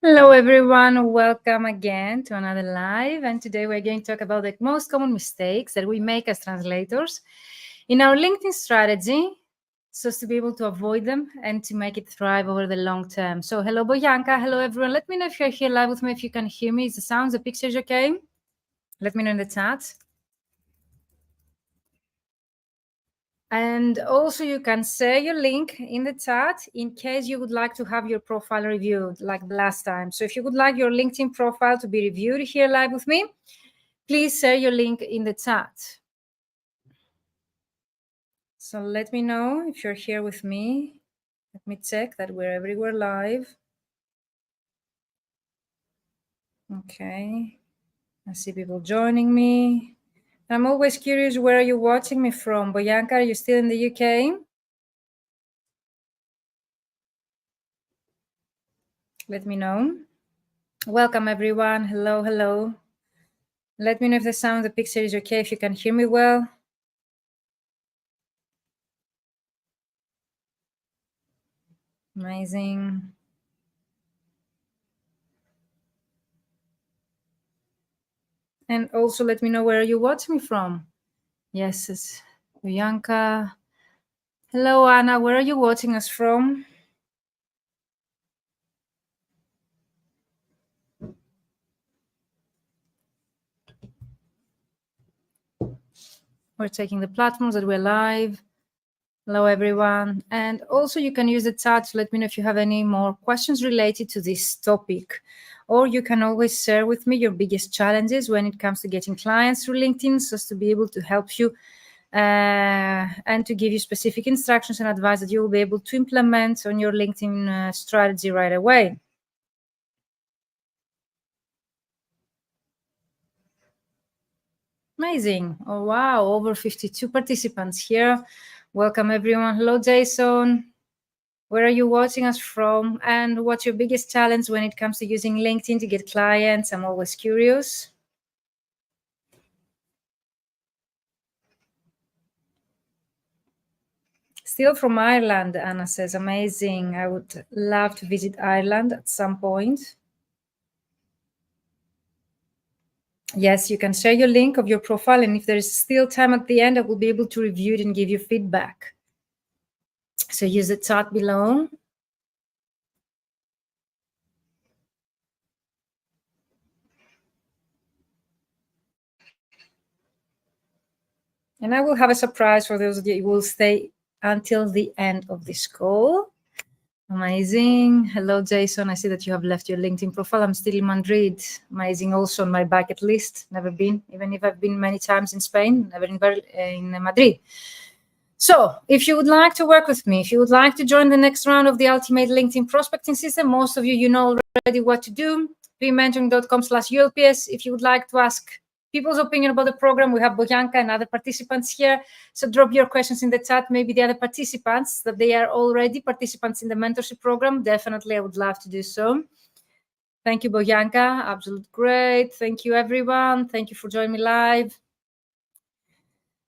Hello everyone, welcome again to another live, and today we're going to talk about the most common mistakes that we make as translators in our LinkedIn strategy, so as to be able to avoid them and to make it thrive over the long term. So hello Boyanka, hello everyone. Let me know if you're here live with me, if you can hear me. Is the sounds, the pictures okay? Let me know in the chat. And also you can share your link in the chat in case you would like to have your profile reviewed like the last time. So if you would like your LinkedIn profile to be reviewed here live with me, please share your link in the chat. So let me know if you're here with me. Let me check that we're everywhere live. Okay, I see people joining me. I'm always curious, where are you watching me from? Boyanka, are you still in the UK? Let me know. Welcome everyone. Hello, hello. Let me know if the sound of the picture is okay, if you can hear me well. Amazing. And also let me know where you're watching me from. Yes, it's Bianca. Hello, Anna. Where are you watching us from? We're checking the platforms that we're live. Hello, everyone. And also you can use the chat to let me know if you have any more questions related to this topic. Or you can always share with me your biggest challenges when it comes to getting clients through LinkedIn, so as to be able to help you and to give you specific instructions and advice that you will be able to implement on your LinkedIn strategy right away. Amazing. Oh, wow. Over 52 participants here. Welcome, everyone. Hello, Jason. Where are you watching us from? And what's your biggest challenge when it comes to using LinkedIn to get clients? I'm always curious. Still from Ireland, Anna says. Amazing. I would love to visit Ireland at some point. Yes, you can share your link of your profile, and if there is still time at the end, I will be able to review it and give you feedback. So use the chat below. And I will have a surprise for those of you who will stay until the end of this call. Amazing. Hello, Jason. I see that you have left your LinkedIn profile. I'm still in Madrid. Amazing. Also on my bucket list. Never been, even if I've been many times in Spain, never in Madrid. So if you would like to work with me, if you would like to join the next round of the Ultimate LinkedIn Prospecting System, most of you know already what to do. bmentoring.com/ULPS. If you would like to ask people's opinion about the program, we have Boyanka and other participants here. So drop your questions in the chat. Maybe the other participants, that they are already participants in the mentorship program. Definitely, I would love to do so. Thank you, Boyanka. Absolute great. Thank you, everyone. Thank you for joining me live.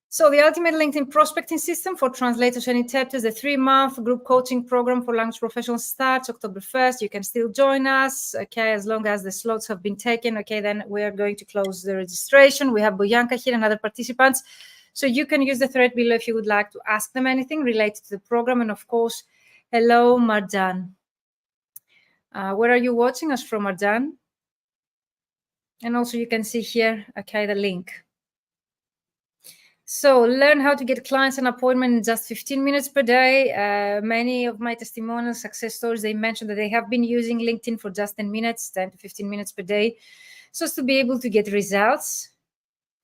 So the Ultimate LinkedIn Prospecting System for Translators and Interpreters, the 3-month group coaching program for language professionals starts October 1st. You can still join us, okay, as long as the slots have been taken, okay, then we are going to close the registration. We have Boyanka here and other participants. So you can use the thread below if you would like to ask them anything related to the program. And of course, hello, Marjan. Where are you watching us from, Marjan? And also you can see here, okay, the link. So learn how to get clients an appointment in just 15 minutes per day. Many of my testimonial success stories, they mentioned that they have been using LinkedIn for just 10 minutes, 10 to 15 minutes per day, so as to be able to get results.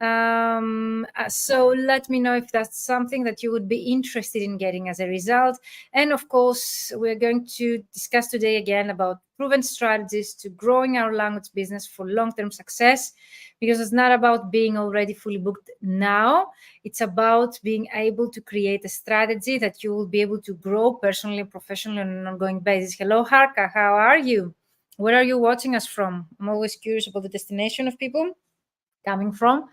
So let me know if that's something that you would be interested in getting as a result. And of course, we're going to discuss today again about proven strategies to growing our language business for long-term success, because it's not about being already fully booked now. It's about being able to create a strategy that you will be able to grow personally and professionally on an ongoing basis. Hello, Harka. How are you? Where are you watching us from? I'm always curious about the destination of people coming from.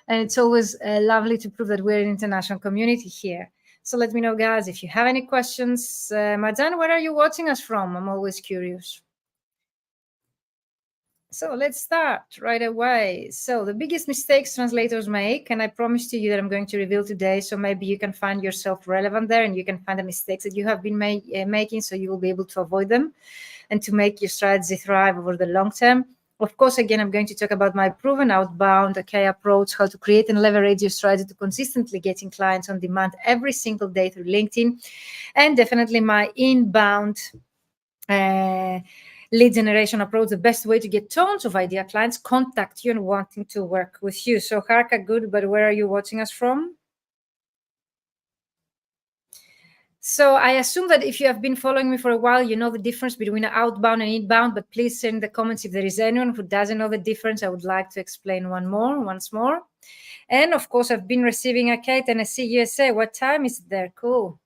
And it's always lovely to prove that we're an international community here. So let me know, guys, if you have any questions. Marjan, where are you watching us from? I'm always curious. So let's start right away. So the biggest mistakes translators make, and I promise to you that I'm going to reveal today, so maybe you can find yourself relevant there and you can find the mistakes that you have been making, so you will be able to avoid them and to make your strategy thrive over the long term. Of course, again, I'm going to talk about my proven outbound approach, how to create and leverage your strategy to consistently getting clients on demand every single day through LinkedIn, and definitely my inbound lead generation approach, the best way to get tons of idea clients contact you and wanting to work with you. So Harka, good, but where are you watching us from? So I assume that if you have been following me for a while, you know the difference between outbound and inbound, but please send in the comments if there is anyone who doesn't know the difference. I would like to explain once more. And of course, I've been receiving Tennessee, USA. What time is it there? Cool.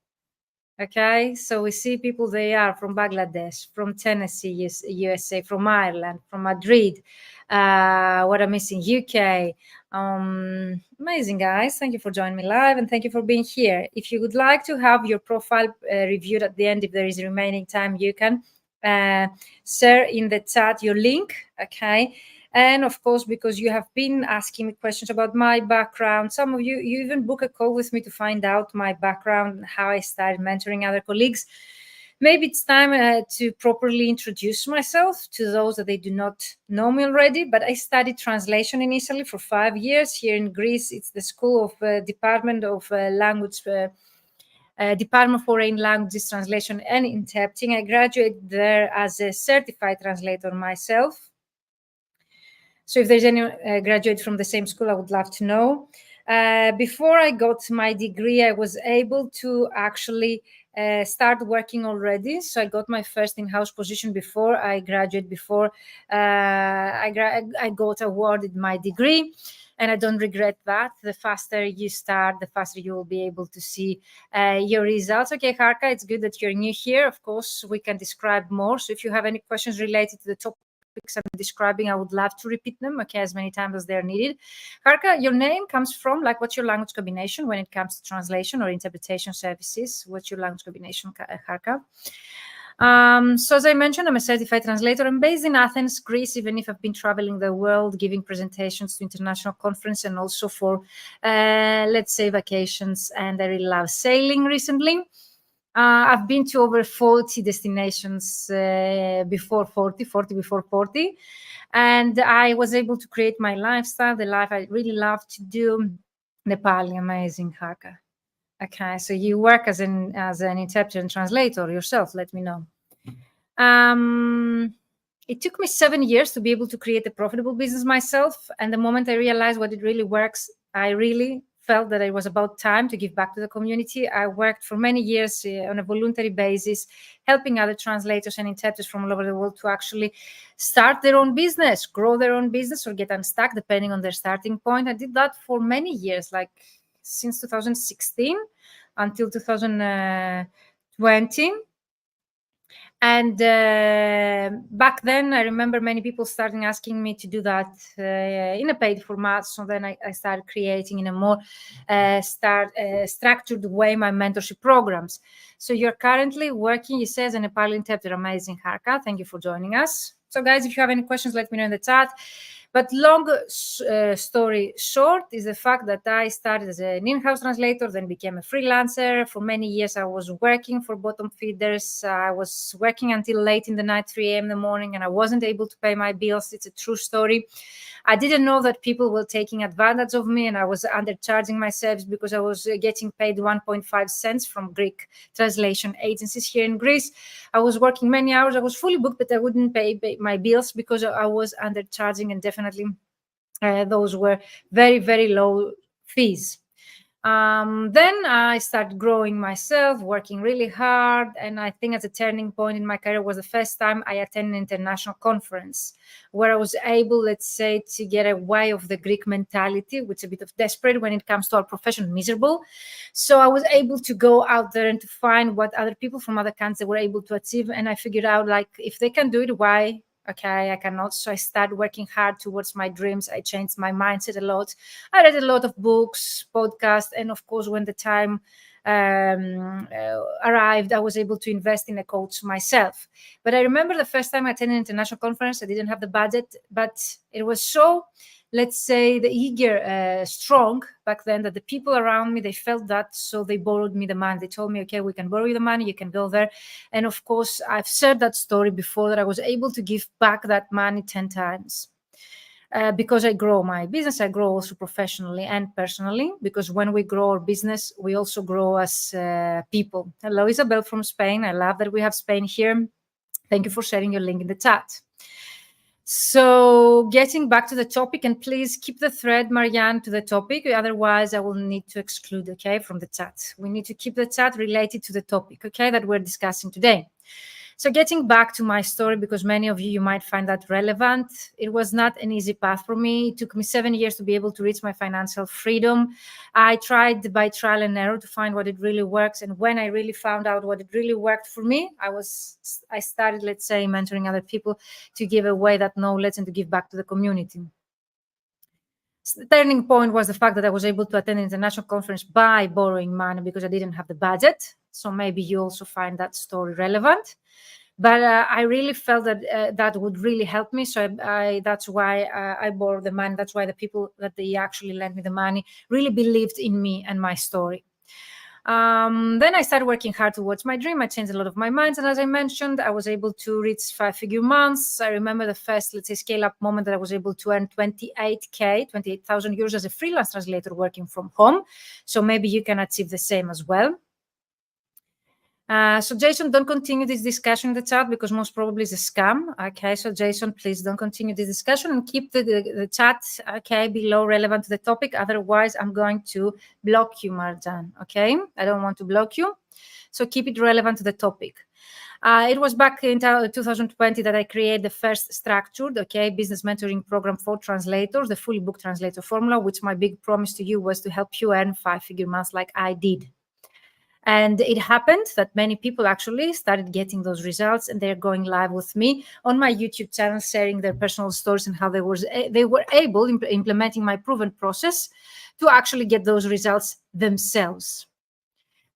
Okay, so we see people, they are from Bangladesh, from Tennessee, USA, from Ireland, from Madrid, what I'm missing, UK. Amazing, guys. Thank you for joining me live and thank you for being here. If you would like to have your profile reviewed at the end, if there is remaining time, you can share in the chat your link, okay? And of course, because you have been asking me questions about my background, some of you even book a call with me to find out my background, how I started mentoring other colleagues. Maybe it's time to properly introduce myself to those that they do not know me already. But I studied translation initially for 5 years here in Greece. It's the School of Department of Language. Department of Foreign Languages Translation and Interpreting. I graduated there as a certified translator myself. So if there's any graduate from the same school, I would love to know. Before I got my degree, I was able to actually start working already. So I got my first in-house position before I graduated, before I got awarded my degree. And I don't regret that. The faster you start, the faster you will be able to see your results. Okay, Harka, it's good that you're new here. Of course, we can describe more. So if you have any questions related to the topic I'm describing, I would love to repeat them, okay, as many times as they're needed. Harka, your name comes from, like, what's your language combination when it comes to translation or interpretation services? What's your language combination, Harka? So as I mentioned, I'm a certified translator. I'm based in Athens, Greece, even if I've been traveling the world, giving presentations to international conferences and also for, let's say, vacations. And I really love sailing recently. I've been to over 40 destinations before 40 before 40. And I was able to create my lifestyle, the life I really love to do. Nepali, amazing, Harka. Okay, so you work as an interpreter and translator yourself, let me know. It took me 7 years to be able to create a profitable business myself. And the moment I realized what it really works, I really felt that it was about time to give back to the community. I worked for many years on a voluntary basis, helping other translators and interpreters from all over the world to actually start their own business, grow their own business, or get unstuck, depending on their starting point. I did that for many years, like since 2016 until 2020. And back then, I remember many people starting asking me to do that in a paid format. So then I started creating in a more structured way my mentorship programs. So you're currently working, you say, as a Nepali interpreter. Amazing, Harka. Thank you for joining us. So guys, if you have any questions, let me know in the chat. But long story short is the fact that I started as an in-house translator, then became a freelancer. For many years, I was working for bottom feeders. I was working until late in the night, 3 a.m. in the morning, and I wasn't able to pay my bills. It's a true story. I didn't know that people were taking advantage of me, and I was undercharging myself because I was getting paid 1.5 cents from Greek translation agencies here in Greece. I was working many hours. I was fully booked, but I wouldn't pay my bills because I was undercharging, and definitely those were very, very low fees. Then I started growing myself, working really hard. And I think as a turning point in my career was the first time I attended an international conference where I was able, let's say, to get away of the Greek mentality, which is a bit of desperate when it comes to our profession, miserable. So I was able to go out there and to find what other people from other countries were able to achieve. And I figured out, like, if they can do it, why? Okay, I cannot. So I started working hard towards my dreams. I changed my mindset a lot. I read a lot of books, podcasts, and of course, when the time arrived, I was able to invest in a coach myself. But I remember the first time I attended an international conference, I didn't have the budget, but it was so, let's say, the eager, strong back then, that the people around me, they felt that, so they borrowed me the money. They told me, okay, we can borrow you the money, you can go there. And of course, I've shared that story before, that I was able to give back that money 10 times. Because I grow my business, I grow also professionally and personally, because when we grow our business, we also grow as people. Hello, Isabel from Spain. I love that we have Spain here. Thank you for sharing your link in the chat. So getting back to the topic, and please keep the thread, Marianne, to the topic. Otherwise, I will need to exclude, okay, from the chat. We need to keep the chat related to the topic, okay, that we're discussing today. So getting back to my story, because many of you might find that relevant, it was not an easy path for me. It took me 7 years to be able to reach my financial freedom. I tried by trial and error to find what it really works. And when I really found out what it really worked for me, I started, let's say, mentoring other people to give away that knowledge and to give back to the community. So the turning point was the fact that I was able to attend an international conference by borrowing money because I didn't have the budget. So maybe you also find that story relevant. But I really felt that that would really help me. So that's why I borrowed the money. That's why the people that they actually lent me the money really believed in me and my story. Then I started working hard towards my dream. I changed a lot of my minds. And as I mentioned, I was able to reach 5-figure months. I remember the first, let's say, scale-up moment that I was able to earn 28,000 euros as a freelance translator working from home. So maybe you can achieve the same as well. So Jason, don't continue this discussion in the chat because most probably it's a scam. Okay, so Jason, please don't continue this discussion and keep the chat, okay, below relevant to the topic. Otherwise, I'm going to block you, Marjan. Okay, I don't want to block you. So keep it relevant to the topic. It was back in 2020 that I created the first structured, okay, business mentoring program for translators, the fully booked translator formula, which my big promise to you was to help you earn 5-figure months like I did. And it happened that many people actually started getting those results, and they're going live with me on my YouTube channel, sharing their personal stories and how they were able, implementing my proven process, to actually get those results themselves.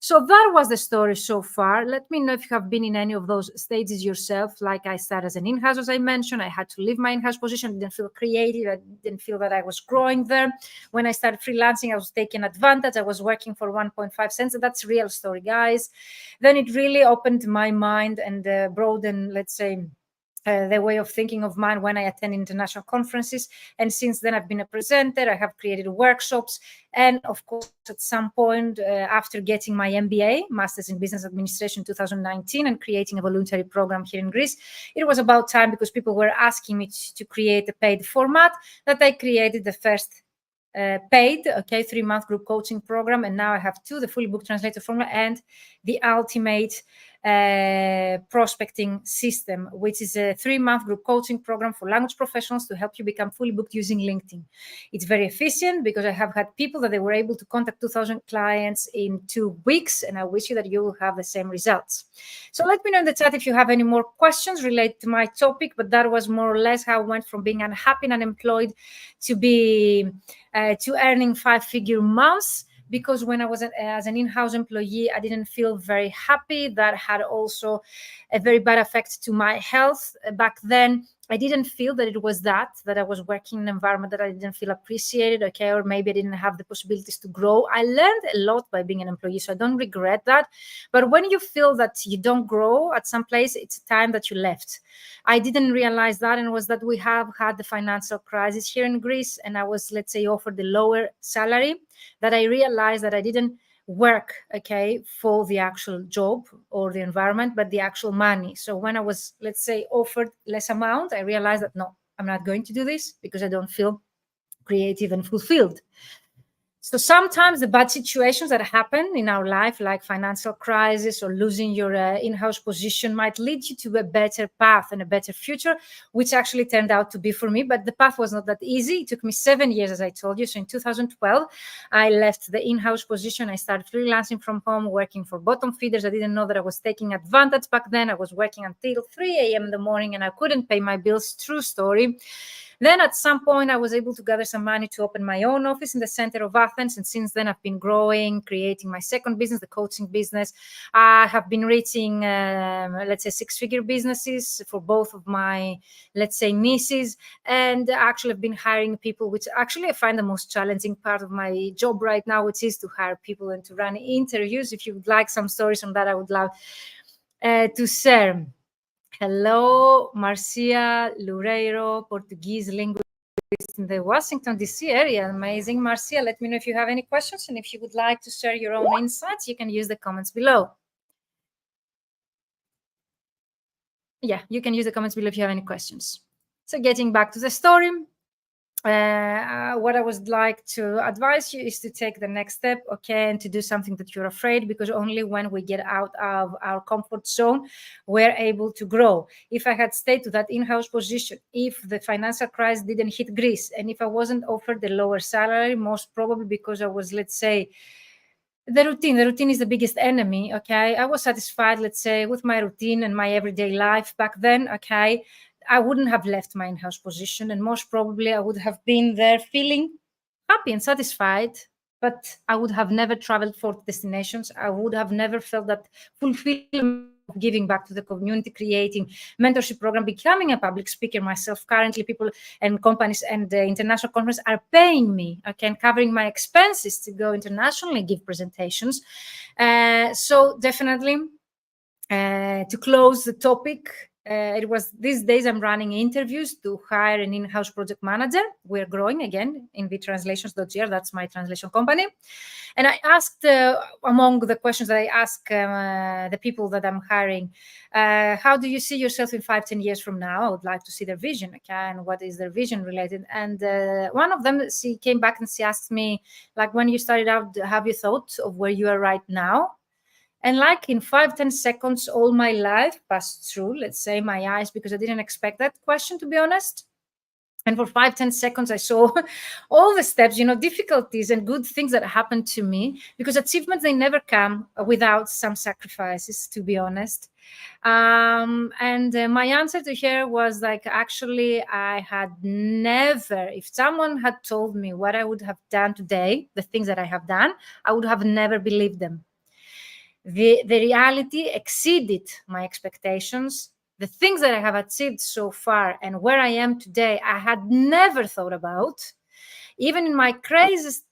So that was the story so far. Let me know if you have been in any of those stages yourself. Like I started as an in-house, as I mentioned. I had to leave my in-house position. I didn't feel creative. I didn't feel that I was growing there. When I started freelancing, I was taking advantage. I was working for 1.5 cents. And that's a real story, guys. Then it really opened my mind and broadened, let's say, the way of thinking of mine when I attend international conferences. And since then, I've been a presenter. I have created workshops. And of course, at some point, after getting my MBA, Masters in Business Administration 2019, and creating a voluntary program here in Greece, it was about time, because people were asking me to create a paid format, that I created the first paid, okay, 3-month group coaching program. And now I have 2, the fully booked translator formula and the ultimate prospecting system, which is a 3-month group coaching program for language professionals to help you become fully booked using LinkedIn. It's very efficient, because I have had people that they were able to contact 2,000 clients in 2 weeks, and I wish you that you will have the same results. So let me know in the chat if you have any more questions related to my topic, but that was more or less how I went from being unhappy and unemployed to earning 5-figure months. Because when I was as an in-house employee, I didn't feel very happy. That had also a very bad effect to my health. Back then, I didn't feel that it was that I was working in an environment that I didn't feel appreciated, okay, or maybe I didn't have the possibilities to grow. I learned a lot by being an employee, so I don't regret that. But when you feel that you don't grow at some place, it's time that you left. I didn't realize that, and it was that we have had the financial crisis here in Greece, and I was, let's say, offered the lower salary, that I realized that I didn't work, okay, for the actual job or the environment, but the actual money. So when I was, let's say, offered less amount, I realized that no, I'm not going to do this, because I don't feel creative and fulfilled. So sometimes the bad situations that happen in our life, like financial crisis or losing your in-house position, might lead you to a better path and a better future, which actually turned out to be for me. But the path was not that easy. It took me 7 years, as I told you. So in 2012, I left the in-house position. I started freelancing from home, working for bottom feeders. I didn't know that I was taking advantage back then. I was working until 3 a.m. in the morning, and I couldn't pay my bills. True story. Then at some point, I was able to gather some money to open my own office in the center of Athens. And since then, I've been growing, creating my second business, the coaching business. I have been reaching, let's say, six-figure businesses for both of my, let's say, nieces. And actually, I've been hiring people, which actually I find the most challenging part of my job right now, which is to hire people and to run interviews. If you would like some stories on that, I would love to share. Hello, Marcia Loureiro, Portuguese linguist in the Washington, D.C. area. Amazing, Marcia. Let me know if you have any questions, and if you would like to share your own insights, you can use the comments below. Yeah, you can use the comments below if you have any questions. So getting back to the story, what I would like to advise you is to take the next step, okay, and to do something that you're afraid, because only when we get out of our comfort zone, we're able to grow. If I had stayed to that in-house position, if the financial crisis didn't hit Greece, and if I wasn't offered a lower salary, most probably because I was, let's say, the routine is the biggest enemy, okay? I was satisfied, let's say, with my routine and my everyday life back then, okay? I wouldn't have left my in-house position, and most probably I would have been there feeling happy and satisfied, but I would have never traveled for destinations. I would have never felt that fulfillment of giving back to the community, creating mentorship program, becoming a public speaker myself. Currently, people and companies and international conferences are paying me, okay, and covering my expenses to go internationally and give presentations. So definitely, to close the topic, it was these days I'm running interviews to hire an in-house project manager. We're growing again in vtranslations.gr. That's my translation company. And I asked, among the questions that I ask the people that I'm hiring, how do you see yourself in 5-10 years from now? I would like to see their vision, okay, and what is their vision related. And one of them, she came back and she asked me, like, when you started out, have you thought of where you are right now? And like in 5-10 seconds, all my life passed through, let's say, my eyes, because I didn't expect that question, to be honest. And for 5-10 seconds, I saw all the steps, difficulties and good things that happened to me, because achievements, they never come without some sacrifices, to be honest. And my answer to her was like, actually, I had never, if someone had told me what I would have done today, the things that I have done, I would have never believed them. The reality exceeded my expectations. The things that I have achieved so far and where I am today, I had never thought about. Even in my craziest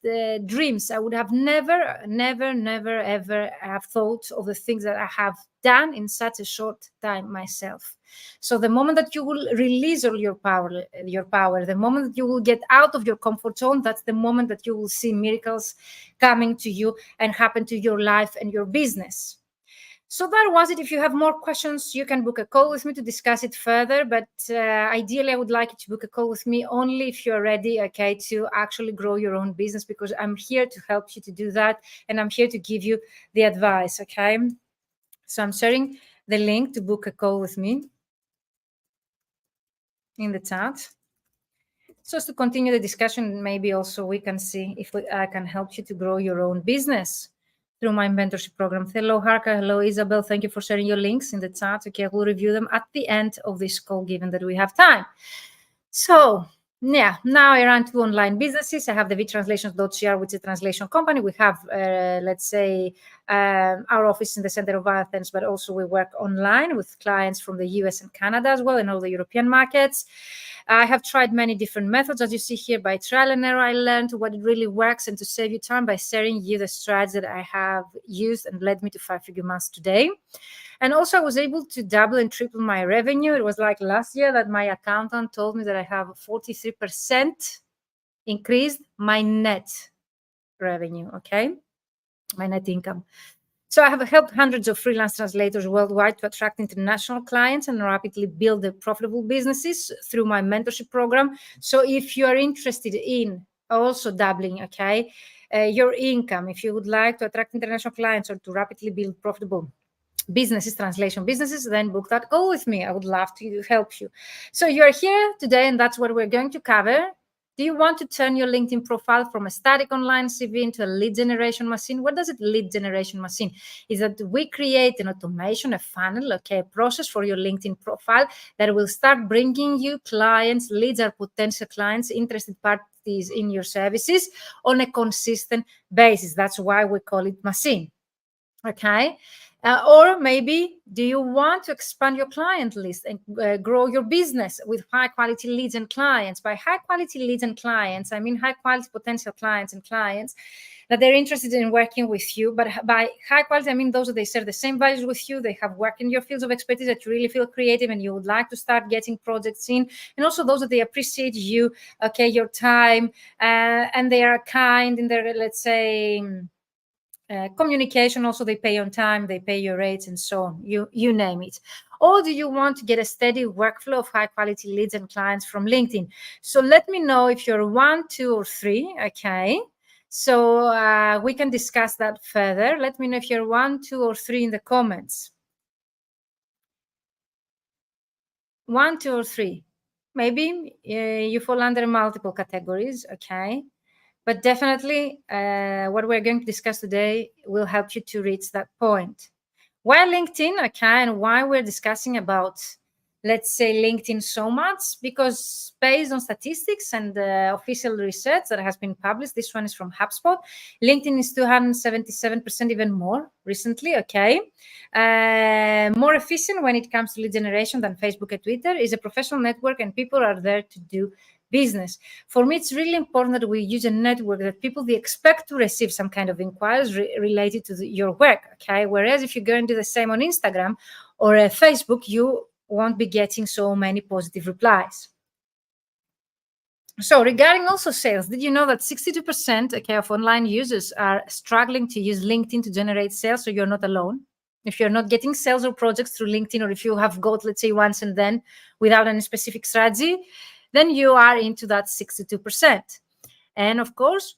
dreams, I would have never, ever have thought of the things that I have done in such a short time myself. So the moment that you will release all your power, the moment that you will get out of your comfort zone, that's the moment that you will see miracles coming to you and happen to your life and your business. So that was it. If you have more questions, you can book a call with me to discuss it further. But ideally, I would like you to book a call with me only if you're ready, okay, to actually grow your own business, because I'm here to help you to do that. And I'm here to give you the advice, okay? So I'm sharing the link to book a call with me in the chat. So as to continue the discussion, maybe also we can see if I can help you to grow your own business through my mentorship program. Hello, Harka. Hello, Isabel. Thank you for sharing your links in the chat. Okay, I will review them at the end of this call, given that we have time. So, yeah, now I run 2 online businesses. I have the vtranslations.gr, which is a translation company. We have, let's say, our office in the center of Athens, but also we work online with clients from the US and Canada as well, and all the European markets. I have tried many different methods. As you see here, by trial and error, I learned what really works, and to save you time by sharing you the strategies that I have used and led me to 5-figure months today. And also I was able to double and triple my revenue. It was like last year that my accountant told me that I have 43% increased my net revenue, okay? My net income. So I have helped hundreds of freelance translators worldwide to attract international clients and rapidly build their profitable businesses through my mentorship program. So if you are interested in also doubling, okay, your income, if you would like to attract international clients or to rapidly build profitable businesses, translation businesses, then book that call with me. I would love to help you. So you're here today, and that's what we're going to cover. Do you want to turn your LinkedIn profile from a static online CV into a lead generation machine? What does it lead generation machine? Is that we create an automation, a funnel, okay, a process for your LinkedIn profile that will start bringing you clients, leads or potential clients, interested parties in your services on a consistent basis. That's why we call it machine. Okay. Or maybe do you want to expand your client list and grow your business with high quality leads and clients? By high quality leads and clients, I mean high quality potential clients and clients that they're interested in working with you. But by high quality, I mean those that they share the same values with you, they have worked in your fields of expertise, that you really feel creative and you would like to start getting projects in. And also those that they appreciate you, okay, your time, and they are kind in their, let's say, communication. Also, they pay on time, they pay your rates, and so on. You name it. Or do you want to get a steady workflow of high quality leads and clients from LinkedIn? So let me know if you're 1, 2, or 3. Okay. So we can discuss that further. Let me know if you're 1, 2, or 3 in the comments. 1, 2, or 3. Maybe you fall under multiple categories. Okay. But definitely, what we're going to discuss today will help you to reach that point. Why LinkedIn, okay, and why we're discussing about, let's say, LinkedIn so much? Because based on statistics and official research that has been published, this one is from HubSpot, LinkedIn is 277%, even more recently, okay? More efficient when it comes to lead generation than Facebook and Twitter, is a professional network and people are there to do business. For me, it's really important that we use a network that people, they expect to receive some kind of inquiries related to your work, okay? Whereas if you go and do the same on Instagram or Facebook, you won't be getting so many positive replies. So regarding also sales, did you know that 62%, okay, of online users are struggling to use LinkedIn to generate sales? So you're not alone. If you're not getting sales or projects through LinkedIn, or if you have got, let's say, once and then without any specific strategy, then you are into that 62%. And of course,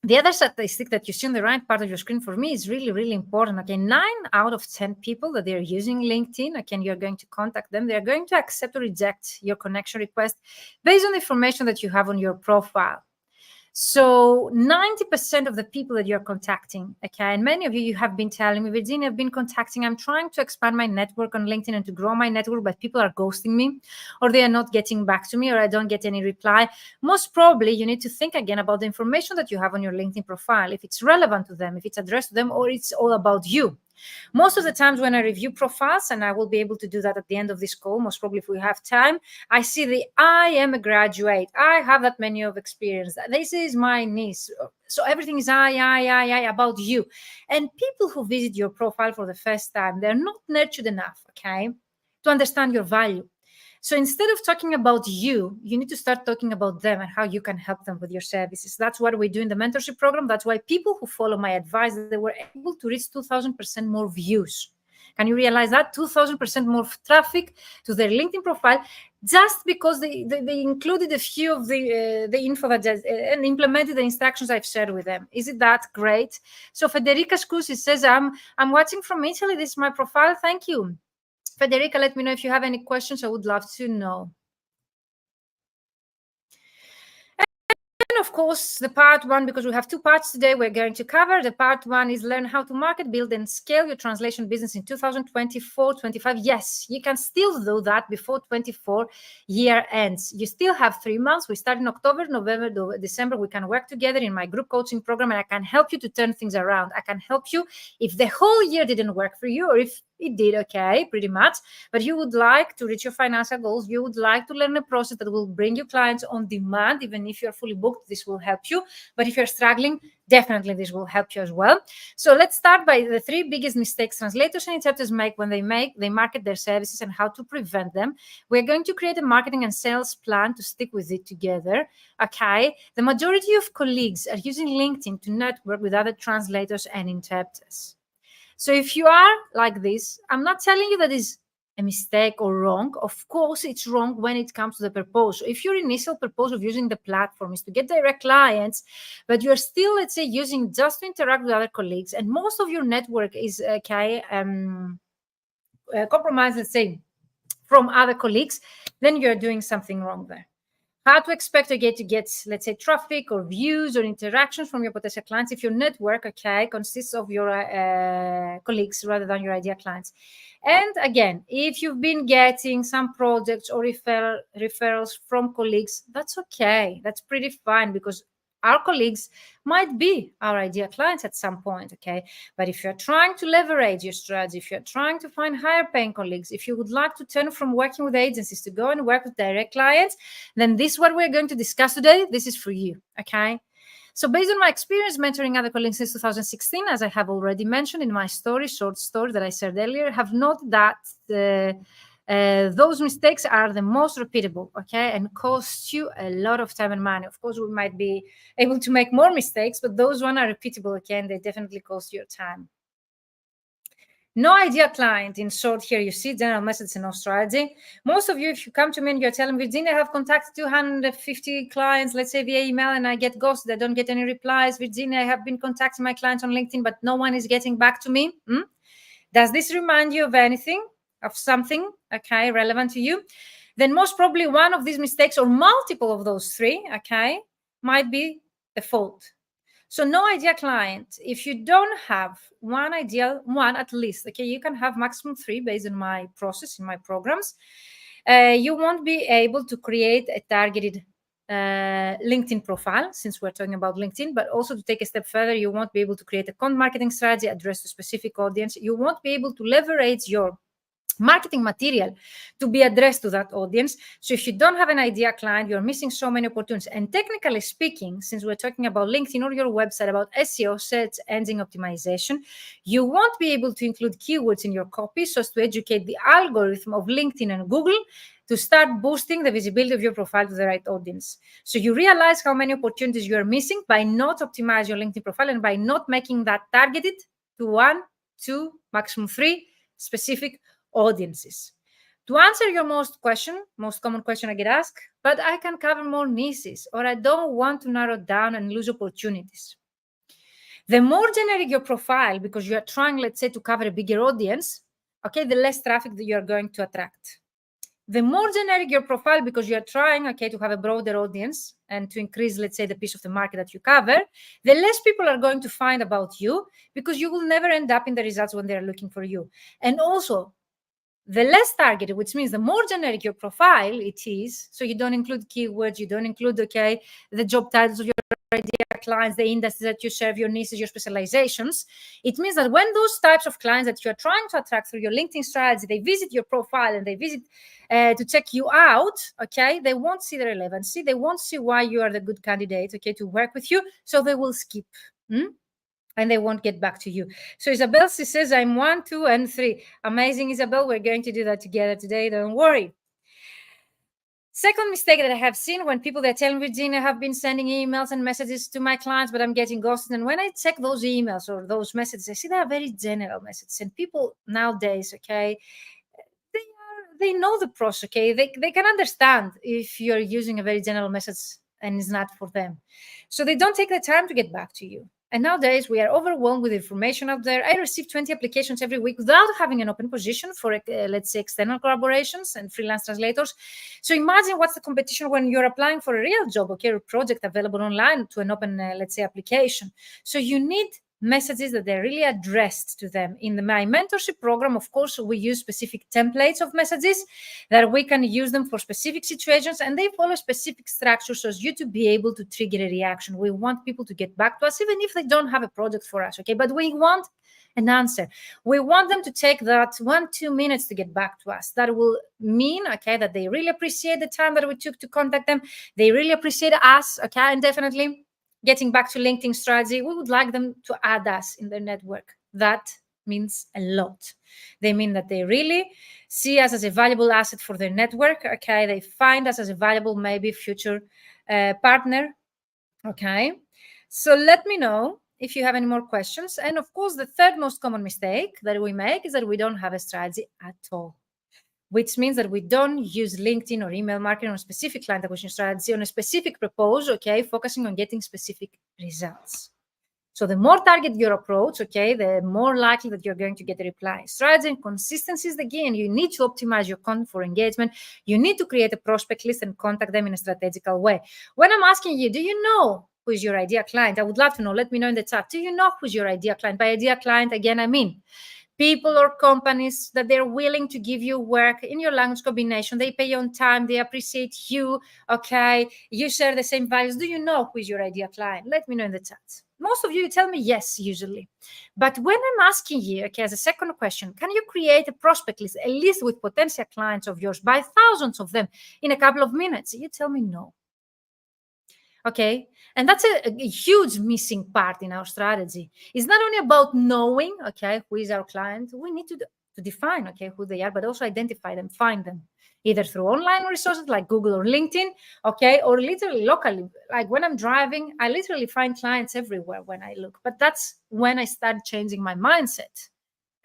the other statistic that you see on the right part of your screen for me is really, really important. Okay, 9 out of 10 people that they're using LinkedIn, again, you're going to contact them. They're going to accept or reject your connection request based on the information that you have on your profile. So 90% of the people that you're contacting, okay, and many of you have been telling me, Virginia, I've been contacting, I'm trying to expand my network on LinkedIn and to grow my network, but people are ghosting me, or they are not getting back to me, or I don't get any reply. Most probably you need to think again about the information that you have on your LinkedIn profile, if it's relevant to them, if it's addressed to them, or it's all about you. Most of the times when I review profiles, and I will be able to do that at the end of this call, most probably if we have time, I see I am a graduate. I have that many of experience. This is my niche. So everything is I about you. And people who visit your profile for the first time, they're not nurtured enough, okay, to understand your value. So instead of talking about you, you need to start talking about them and how you can help them with your services. That's what we do in the mentorship program. That's why people who follow my advice, they were able to reach 2,000% more views. Can you realize that? 2,000% more traffic to their LinkedIn profile, just because they included a few of the info that and implemented the instructions I've shared with them. Isn't that great? So Federica Scusi says, I'm watching from Italy. This is my profile. Thank you. Federica, let me know if you have any questions. I would love to know. And of course, the part one, because we have 2 parts today, we're going to cover. The part one is learn how to market, build, and scale your translation business in 2024-25. Yes, you can still do that before 24 year ends. You still have 3 months. We start in October, November, December. We can work together in my group coaching program, and I can help you to turn things around. I can help you if the whole year didn't work for you, or if it did, okay, pretty much, but you would like to reach your financial goals. You would like to learn a process that will bring you clients on demand. Even if you're fully booked, this will help you. But if you're struggling, definitely this will help you as well. So let's start by the 3 biggest mistakes translators and interpreters make when they market their services and how to prevent them. We're going to create a marketing and sales plan to stick with it together. Okay, the majority of colleagues are using LinkedIn to network with other translators and interpreters. So if you are like this, I'm not telling you that is a mistake or wrong. Of course, it's wrong when it comes to the purpose. So if your initial purpose of using the platform is to get direct clients, but you're still, let's say, using just to interact with other colleagues, and most of your network is compromised, let's say, from other colleagues, then you're doing something wrong there. how to expect to get, let's say, traffic or views or interactions from your potential clients if your network, okay, consists of your colleagues rather than your ideal clients. And again, if you've been getting some projects or referrals from colleagues, that's okay. That's pretty fine, because our colleagues might be our ideal clients at some point, okay? But if you're trying to leverage your strategy, if you're trying to find higher paying colleagues, if you would like to turn from working with agencies to go and work with direct clients, then this is what we're going to discuss today. This is for you, okay? So based on my experience mentoring other colleagues since 2016, as I have already mentioned in my short story that I shared earlier, have noted that those mistakes are the most repeatable, okay, and cost you a lot of time and money. Of course, we might be able to make more mistakes, but those ones are repeatable, okay, and they definitely cost you time. No ideal client. In short, here you see general message and no strategy. Most of you, if you come to me and you're telling me, Virginia, I have contacted 250 clients, let's say via email, and I get ghosted, I don't get any replies. Virginia, I have been contacting my clients on LinkedIn, but no one is getting back to me. Does this remind you of anything, of something, okay, relevant to you? Then most probably one of these mistakes or multiple of those three, okay, might be the fault. So no ideal client. If you don't have one ideal, one at least, okay, you can have maximum 3 based on my process in my programs. You won't be able to create a targeted LinkedIn profile, since we're talking about LinkedIn, but also to take a step further, you won't be able to create a content marketing strategy addressed to a specific audience. You won't be able to leverage your marketing material to be addressed to that audience. So if you don't have an ideal client, you're missing so many opportunities. And technically speaking, since we're talking about LinkedIn or your website, about SEO, search engine optimization, you won't be able to include keywords in your copy so as to educate the algorithm of LinkedIn and Google to start boosting the visibility of your profile to the right audience. So you realize how many opportunities you are missing by not optimizing your LinkedIn profile and by not making that targeted to 1, 2, maximum 3 specific audiences. To answer your most common question I get asked, but I can cover more niches, or I don't want to narrow down and lose opportunities. The more generic your profile, because you are trying, let's say, to cover a bigger audience, okay, the less traffic that you are going to attract. The more generic your profile, because you are trying, okay, to have a broader audience and to increase, let's say, the piece of the market that you cover, the less people are going to find about you, because you will never end up in the results when they're looking for you. And also, the less targeted, which means the more generic your profile it is, so you don't include keywords, you don't include, okay, the job titles of your ideal clients, the industries that you serve, your niches, your specializations, it means that when those types of clients that you're trying to attract through your LinkedIn strategy, they visit your profile and they visit to check you out, okay, they won't see the relevancy, they won't see why you are the good candidate, okay, to work with you, so they will skip. And they won't get back to you. So Isabel, she says, I'm 1, 2, and 3. Amazing, Isabel. We're going to do that together today. Don't worry. Second mistake that I have seen when people, they're telling Virginia, have been sending emails and messages to my clients, but I'm getting ghosted. And when I check those emails or those messages, I see they are very general messages. And people nowadays, okay, they know the process, okay? They can understand if you're using a very general message and it's not for them. So they don't take the time to get back to you. And nowadays, we are overwhelmed with information out there. I receive 20 applications every week without having an open position for, let's say, external collaborations and freelance translators. So imagine what's the competition when you're applying for a real job, okay, or project available online to an open, let's say, application. So you need messages that they're really addressed to them. In my mentorship program, of course, we use specific templates of messages that we can use them for specific situations, and they follow specific structures so as you to be able to trigger a reaction. We want people to get back to us, even if they don't have a project for us, okay? But we want an answer. We want them to take that 1-2 minutes to get back to us. That will mean, okay, that they really appreciate the time that we took to contact them. They really appreciate us, okay? And definitely, getting back to LinkedIn strategy, we would like them to add us in their network. That means a lot. They mean that they really see us as a valuable asset for their network, okay? They find us as a valuable, maybe future partner, okay? So let me know if you have any more questions. And of course, the third most common mistake that we make is that we don't have a strategy at all, which means that we don't use LinkedIn or email marketing or specific client acquisition strategy on a specific proposal, okay, focusing on getting specific results. So the more target your approach, okay, the more likely that you're going to get a reply. Strategy and consistency is the key, and you need to optimize your content for engagement. You need to create a prospect list and contact them in a strategical way. When I'm asking you, do you know who is your ideal client? I would love to know. Let me know in the chat. Do you know who's your ideal client? By ideal client, again, I mean people or companies that they're willing to give you work in your language combination. They pay you on time. They appreciate you. Okay. You share the same values. Do you know who is your ideal client? Let me know in the chat. Most of you tell me yes, usually. But when I'm asking you, okay, as a second question, can you create a prospect list, a list with potential clients of yours, by thousands of them in a couple of minutes? You tell me no. Okay. And that's a huge missing part in our strategy. It's not only about knowing, okay, who is our client. We need to define, okay, who they are, but also identify them, find them, either through online resources like Google or LinkedIn, okay, or literally locally. Like when I'm driving, I literally find clients everywhere when I look. But that's when I start changing my mindset.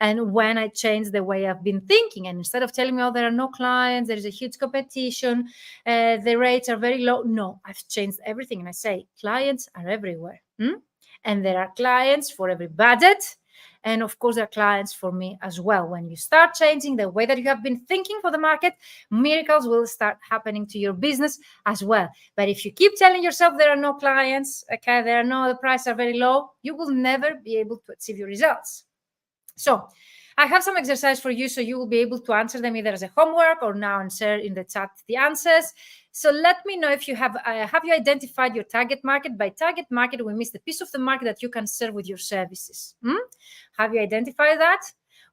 And when I changed the way I've been thinking, and instead of telling me, oh, there are no clients, there is a huge competition, the rates are very low. No, I've changed everything. And I say, clients are everywhere. And there are clients for every budget. And of course, there are clients for me as well. When you start changing the way that you have been thinking for the market, miracles will start happening to your business as well. But if you keep telling yourself there are no clients, okay, the prices are very low, you will never be able to achieve your results. So I have some exercise for you, so you will be able to answer them either as a homework or now and share in the chat the answers. So let me know if you have you identified your target market? By target market, we mean the piece of the market that you can serve with your services. Have you identified that?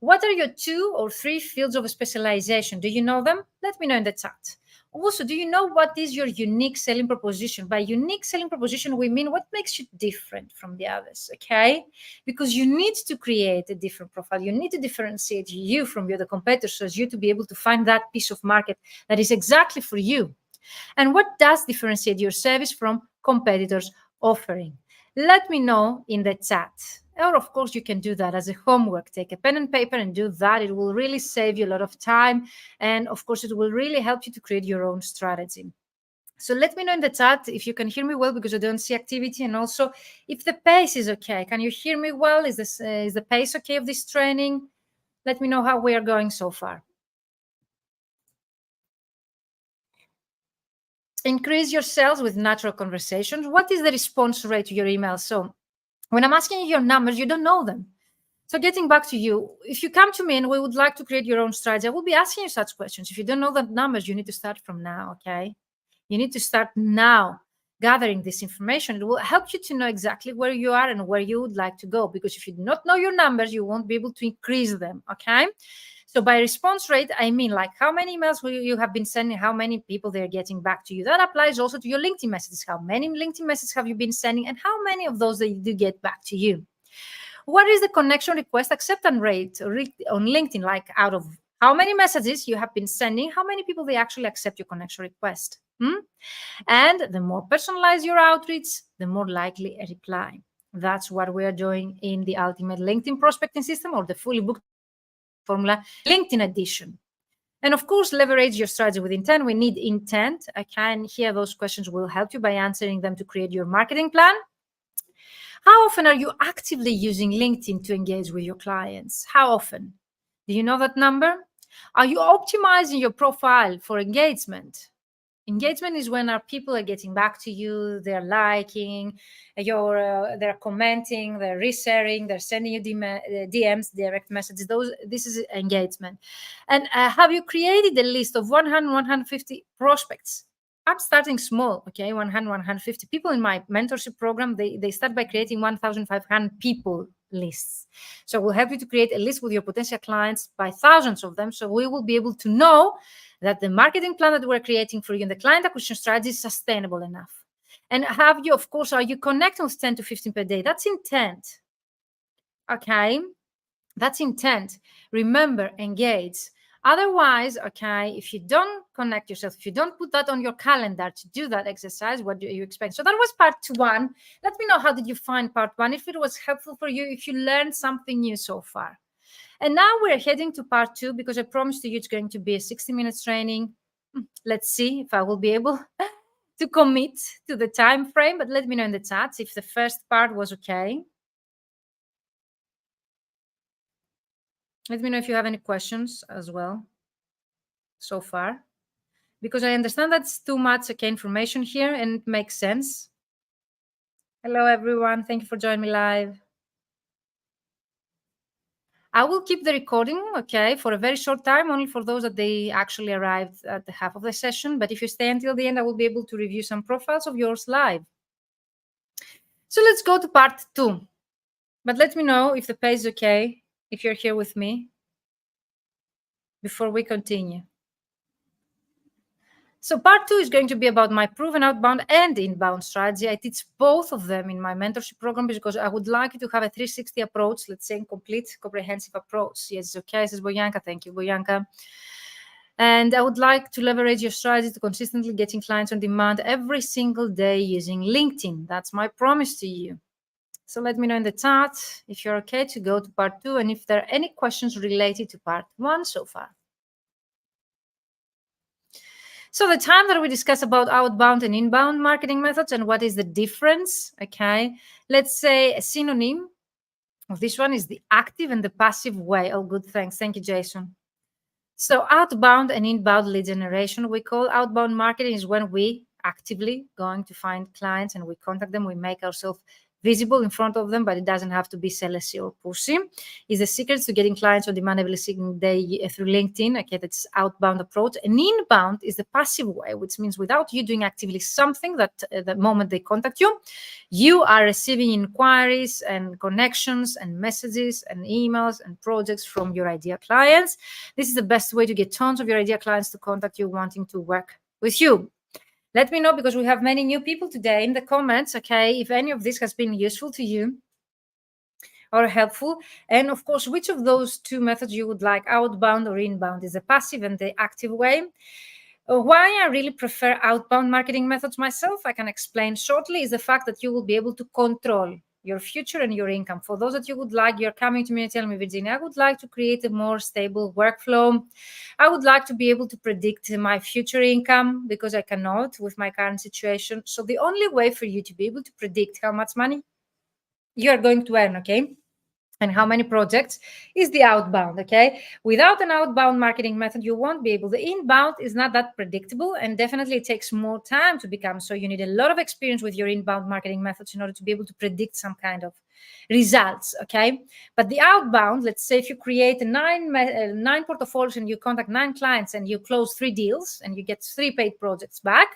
What are your 2 or 3 fields of specialization? Do you know them? Let me know in the chat. Also, do you know what is your unique selling proposition? By unique selling proposition, we mean what makes you different from the others, okay? Because you need to create a different profile. You need to differentiate you from your other competitors so as you to be able to find that piece of market that is exactly for you. And what does differentiate your service from competitors' offering? Let me know in the chat. Or, of course, you can do that as a homework. Take a pen and paper and do that. It will really save you a lot of time. And, of course, it will really help you to create your own strategy. So let me know in the chat if you can hear me well, because I don't see activity. And also if the pace is okay. Can you hear me well? Is the pace okay of this training? Let me know how we are going so far. Increase your sales with natural conversations. What is the response rate to your email? So when I'm asking you your numbers, you don't know them. So getting back to you, if you come to me and we would like to create your own strategy, I will be asking you such questions. If you don't know the numbers, you need to start from now, okay? You need to start now gathering this information. It will help you to know exactly where you are and where you would like to go. Because if you do not know your numbers, you won't be able to increase them, okay? So by response rate, I mean like how many emails you have been sending, how many people they're getting back to you. That applies also to your LinkedIn messages. How many LinkedIn messages have you been sending and how many of those they do get back to you? What is the connection request acceptance rate on LinkedIn? Like out of how many messages you have been sending, how many people they actually accept your connection request? And the more personalized your outreach, the more likely a reply. That's what we are doing in the Ultimate LinkedIn Prospecting System, or the fully booked formula LinkedIn edition. And of course, leverage your strategy with intent. We need intent. I can hear those questions will help you by answering them to create your marketing plan. How often are you actively using LinkedIn to engage with your clients? How often? Do you know that number? Are you optimizing your profile for engagement? Engagement is when our people are getting back to you, they're liking, they're commenting, they're resharing, they're sending you DMs, direct messages. This is engagement. And have you created a list of 100, 150 prospects? I'm starting small, okay, 100, 150 people in my mentorship program. They start by creating 1,500 people lists. So we'll help you to create a list with your potential clients by thousands of them. So we will be able to know that the marketing plan that we're creating for you and the client acquisition strategy is sustainable enough. And are you connecting with 10 to 15 per day? That's intent. Okay, that's intent. Remember, engage. Otherwise, okay, if you don't connect yourself, if you don't put that on your calendar to do that exercise, what do you expect? So that was part 1. Let me know how did you find part 1, if it was helpful for you, if you learned something new so far. And now we're heading to part 2, because I promised you it's going to be a 60-minute training. Let's see if I will be able to commit to the time frame, but let me know in the chat if the first part was okay. Let me know if you have any questions as well so far, because I understand that's too much information here and it makes sense. Hello, everyone. Thank you for joining me live. I will keep the recording, okay, for a very short time, only for those that they actually arrived at the half of the session. But if you stay until the end, I will be able to review some profiles of yours live. So let's go to part 2. But let me know if the pace is okay, if you're here with me, before we continue. So part 2 is going to be about my proven outbound and inbound strategy. I teach both of them in my mentorship program because I would like you to have a 360 approach, let's say, complete, comprehensive approach. Yes, okay, says Boyanka. Thank you, Boyanka. And I would like to leverage your strategy to consistently getting clients on demand every single day using LinkedIn. That's my promise to you. So let me know in the chat if you're okay to go to part 2 and if there are any questions related to part 1 so far. So the time that we discuss about outbound and inbound marketing methods and what is the difference, okay, let's say a synonym of this one is the active and the passive way. Oh, good, thanks. Thank you, Jason. So outbound and inbound lead generation, we call outbound marketing is when we actively going to find clients and we contact them, we make ourselves visible in front of them, but it doesn't have to be salesy or pushy. Is the secret to getting clients on demand every single day through LinkedIn. Okay, that's outbound approach. And inbound is the passive way, which means without you doing actively something, that the moment they contact you, you are receiving inquiries and connections and messages and emails and projects from your ideal clients. This is the best way to get tons of your ideal clients to contact you wanting to work with you. Let me know, because we have many new people today, in the comments, okay, if any of this has been useful to you or helpful. And of course, which of those two methods you would like, outbound or inbound, is the passive and the active way. Why I really prefer outbound marketing methods myself, I can explain shortly, is the fact that you will be able to control your future and your income. For those that you would like, you're coming to me and tell me, Virginia, I would like to create a more stable workflow. I would like to be able to predict my future income because I cannot with my current situation. So the only way for you to be able to predict how much money you are going to earn, okay, and how many projects, is the outbound, okay? Without an outbound marketing method, you won't be able. The inbound is not that predictable, and definitely it takes more time to become. So you need a lot of experience with your inbound marketing methods in order to be able to predict some kind of results, okay? But the outbound, let's say if you create nine portfolios and you contact 9 clients and you close 3 deals and you get 3 paid projects back,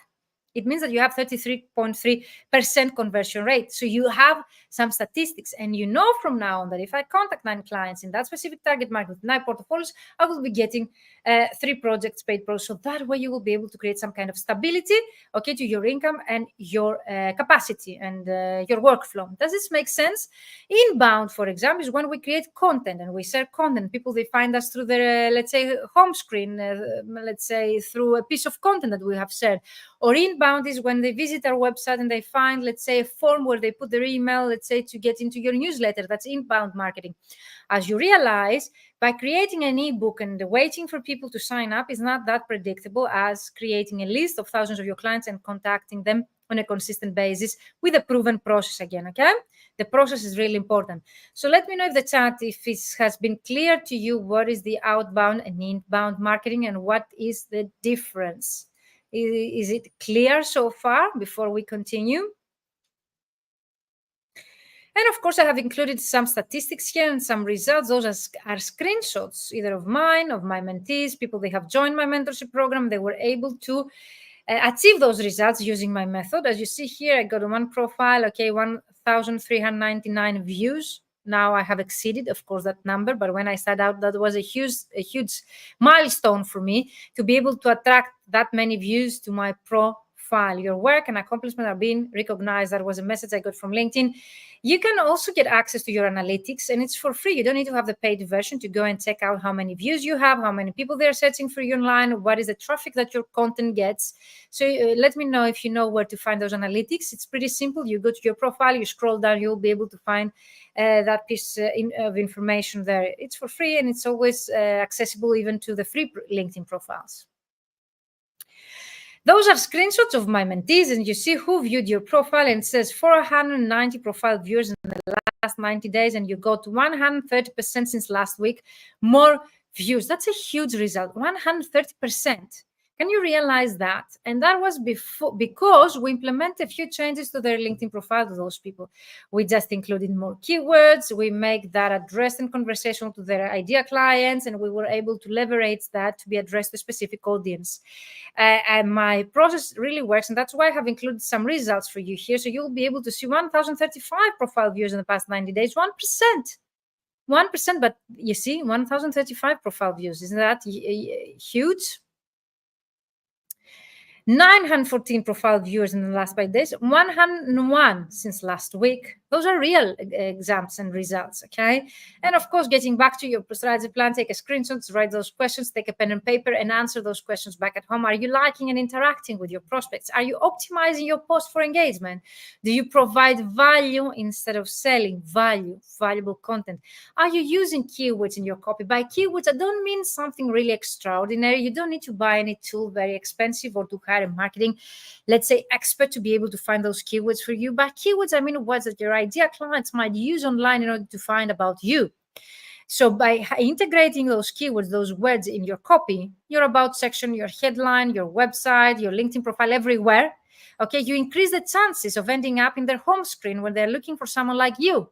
it means that you have 33.3% conversion rate. So you have some statistics, and you know from now on that if I contact 9 clients in that specific target market with 9 portfolios, I will be getting 3 projects paid pro. So that way you will be able to create some kind of stability, okay, to your income and your capacity and your workflow. Does this make sense? Inbound, for example, is when we create content and we share content. People, they find us through their, let's say, home screen, let's say through a piece of content that we have shared. Or inbound is when they visit our website and they find, let's say, a form where they put their email, let's say, to get into your newsletter. That's inbound marketing. As you realize, by creating an ebook and waiting for people to sign up is not that predictable as creating a list of thousands of your clients and contacting them on a consistent basis with a proven process again, okay? The process is really important. So let me know if the chat, if it has been clear to you, what is the outbound and inbound marketing and what is the difference? Is it clear so far before we continue? And of course, I have included some statistics here and some results. Those are screenshots, either of mine, of my mentees, people they have joined my mentorship program. They were able to achieve those results using my method. As you see here, I got one profile, okay, 1,399 views. Now I have exceeded, of course, that number. But when I started out, that was a huge milestone for me to be able to attract that many views to my profile. Your work and accomplishment are being recognized. That was a message I got from LinkedIn. You can also get access to your analytics, and it's for free. You don't need to have the paid version to go and check out how many views you have, how many people they're searching for you online, what is the traffic that your content gets. So let me know if you know where to find those analytics. It's pretty simple. You go to your profile, you scroll down, you'll be able to find that piece of information there. It's for free, and it's always accessible even to the free LinkedIn profiles. Those are screenshots of my mentees, and you see who viewed your profile, and it says 490 profile viewers in the past 90 days and you got 130% since last week more views. That's a huge result, 130%. Can you realize that? And that was because we implemented a few changes to their LinkedIn profile to those people. We just included more keywords. We make that addressed and conversational to their ideal clients, and we were able to leverage that to be addressed to a specific audience. And my process really works, and that's why I have included some results for you here. So you'll be able to see 1,035 profile views in the past 90 days, 1%. 1%, but you see, 1,035 profile views. Isn't that huge? 914 profile viewers in the last 5 days, 101 since last week. Those are real exams and results, okay? And of course, getting back to your strategy plan, take a screenshot, write those questions, take a pen and paper and answer those questions back at home. Are you liking and interacting with your prospects? Are you optimizing your post for engagement? Do you provide value instead of selling? Valuable content. Are you using keywords in your copy? By keywords, I don't mean something really extraordinary. You don't need to buy any tool very expensive or to hire a marketing, let's say, expert to be able to find those keywords for you. By keywords, I mean words that your ideal clients might use online in order to find about you. So by integrating those keywords, those words in your copy, your about section, your headline, your website, your LinkedIn profile, everywhere, okay, you increase the chances of ending up in their home screen when they're looking for someone like you.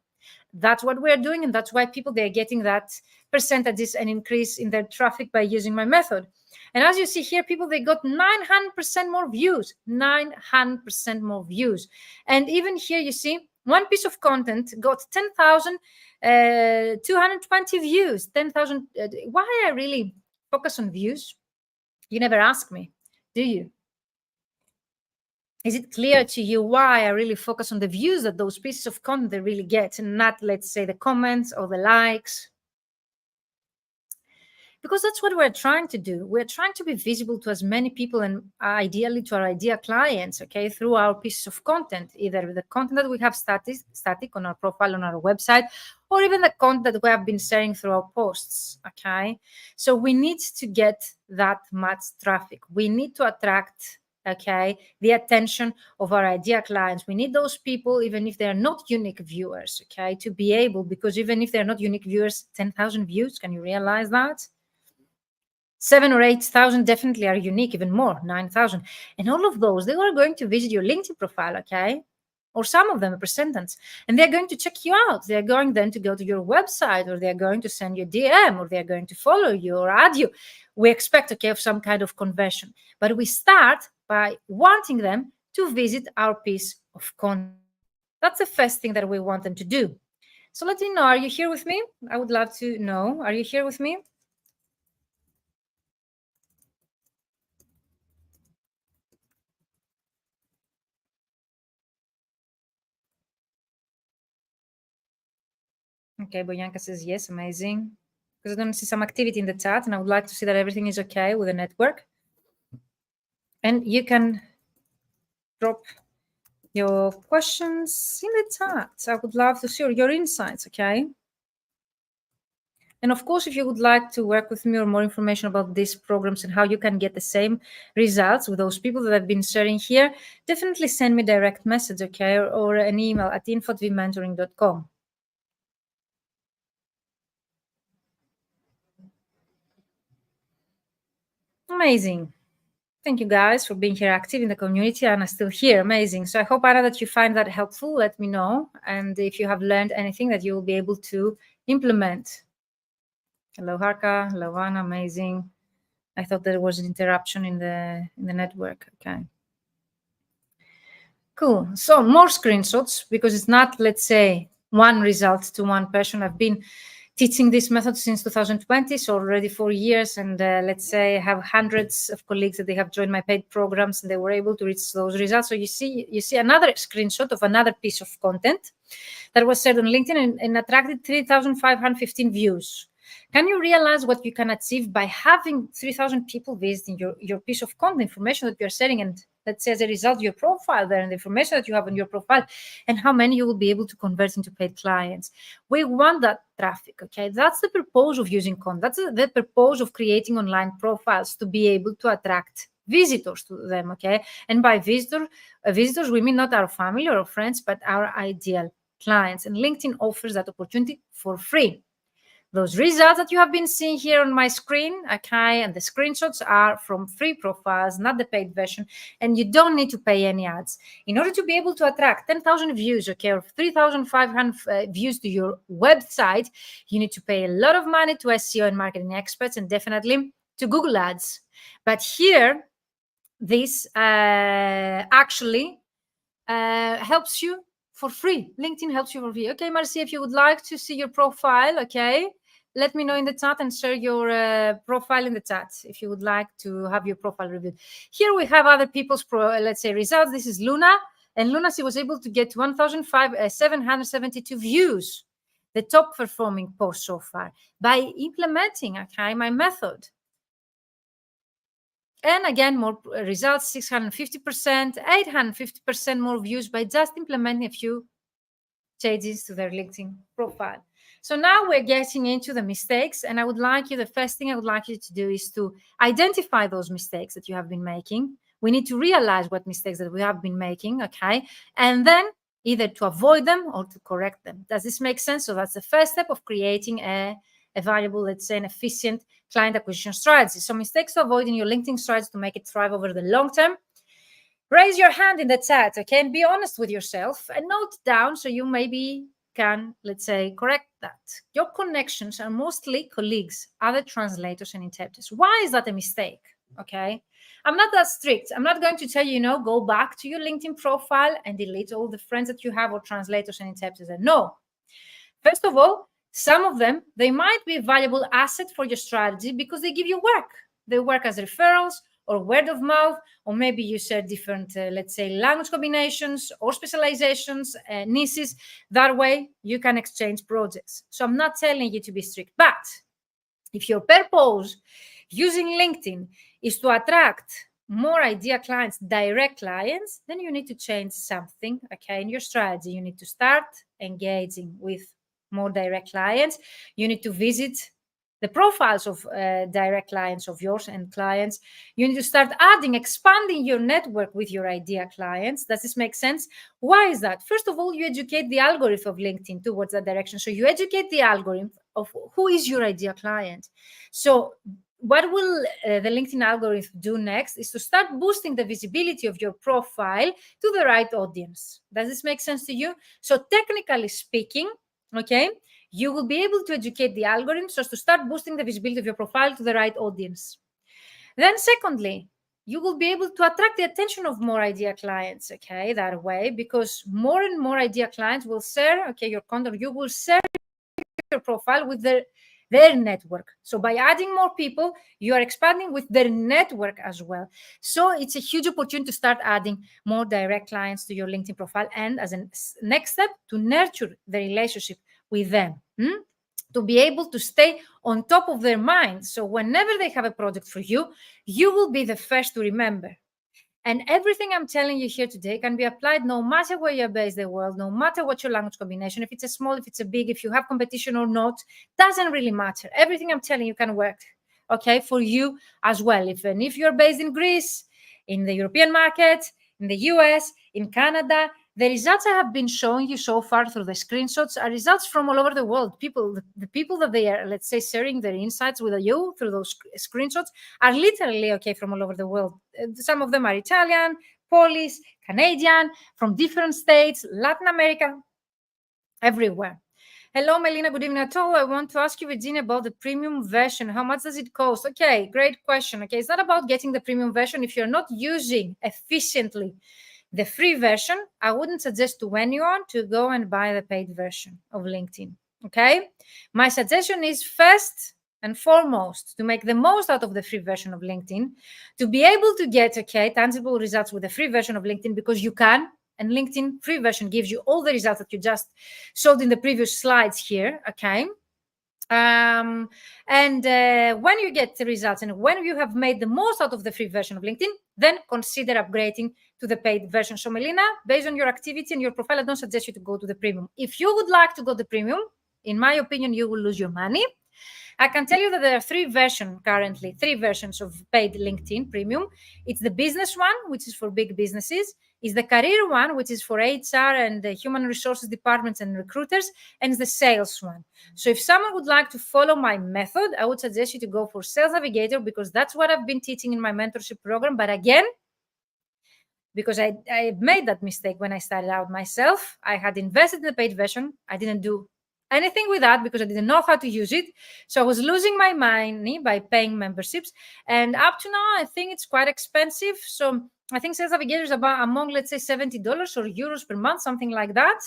That's what we're doing, and that's why people, they're getting that percentages and increase in their traffic by using my method. And as you see here, people, they got 900% more views, 900% more views. And even here, you see, one piece of content got 10,220 views, 10,000. Why I really focus on views? You never ask me, do you? Is it clear to you why I really focus on the views that those pieces of content they really get, and not, let's say, the comments or the likes? Because that's what we're trying to do. We're trying to be visible to as many people, and ideally to our ideal clients, okay, through our pieces of content, either the content that we have static on our profile on our website, or even the content that we have been sharing through our posts, okay? So we need to get that much traffic. We need to attract, okay, the attention of our ideal clients. We need those people, even if they're not unique viewers, okay, to be able, because even if they're not unique viewers, 10,000 views, can you realize that? 7,000 or 8,000 definitely are unique, even more, 9,000. And all of those, they are going to visit your LinkedIn profile, okay? Or some of them, a percentage. And they're going to check you out. They're going then to go to your website, or they're going to send you a DM, or they're going to follow you or add you. We expect, okay, of some kind of conversion. But we start by wanting them to visit our piece of content. That's the first thing that we want them to do. So let me know, are you here with me? I would love to know, are you here with me? Okay, Boyanka says yes, amazing. Because I don't see some activity in the chat, and I would like to see that everything is okay with the network. And you can drop your questions in the chat. I would love to see your insights, okay? And of course, if you would like to work with me or more information about these programs and how you can get the same results with those people that I've been sharing here, definitely send me a direct message, okay? Or an email at info@vmentoring.com. Amazing. Thank you guys for being here active in the community. Anna's still here. Amazing. So I hope, Anna, that you find that helpful. Let me know. And if you have learned anything that you will be able to implement. Hello, Harka. Hello, Anna. Amazing. I thought there was an interruption in the network. Okay. Cool. So more screenshots, because it's not, let's say, one result to one person. I've been teaching this method since 2020, so already 4 years, and let's say I have hundreds of colleagues that they have joined my paid programs, and they were able to reach those results. So you see another screenshot of another piece of content that was shared on LinkedIn and attracted 3,515 views. Can you realize what you can achieve by having 3,000 people visiting your piece of content, information that you're sharing, and let's say as a result, your profile there and the information that you have on your profile, and how many you will be able to convert into paid clients? We want that traffic, okay? That's the purpose of using content. That's the purpose of creating online profiles, to be able to attract visitors to them, okay? And by visitors, we mean not our family or our friends, but our ideal clients, and LinkedIn offers that opportunity for free. Those results that you have been seeing here on my screen, okay, and the screenshots are from free profiles, not the paid version, and you don't need to pay any ads. In order to be able to attract 10,000 views, okay, or 3,500 views to your website, you need to pay a lot of money to SEO and marketing experts, and definitely to Google Ads. But here, this actually helps you for free. LinkedIn helps you for free. Okay, Marcia, if you would like to see your profile, okay, let me know in the chat and share your profile in the chat if you would like to have your profile reviewed. Here we have other people's, let's say, results. This is Luna. And Luna, she was able to get 1,772 views, the top performing post so far, by implementing, okay, my method. And again, more results, 650%, 850% more views by just implementing a few changes to their LinkedIn profile. So now we're getting into the mistakes, and the first thing I would like you to do is to identify those mistakes that you have been making. We need to realize what mistakes that we have been making, okay? And then either to avoid them or to correct them. Does this make sense? So that's the first step of creating a valuable, let's say, an efficient client acquisition strategy. So mistakes to avoid in your LinkedIn strategy to make it thrive over the long term. Raise your hand in the chat, okay? And be honest with yourself and note down so you maybe can, let's say, correct that. Your connections are mostly colleagues, other translators and interpreters. Why is that a mistake? Okay. I'm not that strict. I'm not going to tell you, go back to your LinkedIn profile and delete all the friends that you have or translators and interpreters. No. First of all, some of them, they might be a valuable asset for your strategy because they give you work. They work as referrals or word of mouth, or maybe you share different, let's say, language combinations or specializations, niches. That way, you can exchange projects. So I'm not telling you to be strict, but if your purpose using LinkedIn is to attract more idea clients, direct clients, then you need to change something, okay, in your strategy. You need to start engaging with more direct clients. You need to visit the profiles of direct clients of yours and clients. You need to start expanding your network with your idea clients. Does this make sense? Why is that? First of all, you educate the algorithm of LinkedIn towards that direction. So you educate the algorithm of who is your idea client. So what will the LinkedIn algorithm do next is to start boosting the visibility of your profile to the right audience. Does this make sense to you? So technically speaking, okay, you will be able to educate the algorithm so as to start boosting the visibility of your profile to the right audience. Then secondly, you will be able to attract the attention of more idea clients, okay, that way, because more and more idea clients will share, okay, your content. You will share your profile with their network. So by adding more people, you are expanding with their network as well. So it's a huge opportunity to start adding more direct clients to your LinkedIn profile, and as a next step, to nurture the relationship with them, to be able to stay on top of their mind. So whenever they have a project for you, you will be the first to remember. And everything I'm telling you here today can be applied no matter where you're based in the world, no matter what your language combination, if it's a small, if it's a big, if you have competition or not, doesn't really matter. Everything I'm telling you can work, okay, for you as well. Even if you're based in Greece, in the European market, in the US, in Canada, the results I have been showing you so far through the screenshots are results from all over the world. The people that they are, let's say, sharing their insights with you through those screenshots are literally, okay, from all over the world. Some of them are Italian, Polish, Canadian, from different states, Latin America, everywhere. Hello, Melina. Good evening at all. I want to ask you, Virginia, about the premium version. How much does it cost? Okay, great question. Okay, it's not about getting the premium version. If you're not using efficiently the free version, I wouldn't suggest to anyone to go and buy the paid version of LinkedIn. Okay, my suggestion is first and foremost to make the most out of the free version of LinkedIn, to be able to get, okay, tangible results with the free version of LinkedIn, because you can. And LinkedIn free version gives you all the results that you just showed in the previous slides here, okay? When you get the results and when you have made the most out of the free version of LinkedIn, then consider upgrading to the paid version. So Melina, based on your activity and your profile, I don't suggest you to go to the premium. If you would like to go to the premium, in my opinion, you will lose your money. I can tell you that there are three versions of paid LinkedIn premium. It's the business one, which is for big businesses. is the career one, which is for HR and the human resources departments and recruiters, and the sales one. So if someone would like to follow my method, I would suggest you to go for Sales Navigator, because that's what I've been teaching in my mentorship program. But again, because I made that mistake when I started out myself, I had invested in the paid version. I didn't do anything with that because I didn't know how to use it. So I was losing my money by paying memberships. And up to now, I think it's quite expensive. So I think Sales Navigator is about among, let's say, $70 or euros per month, something like that.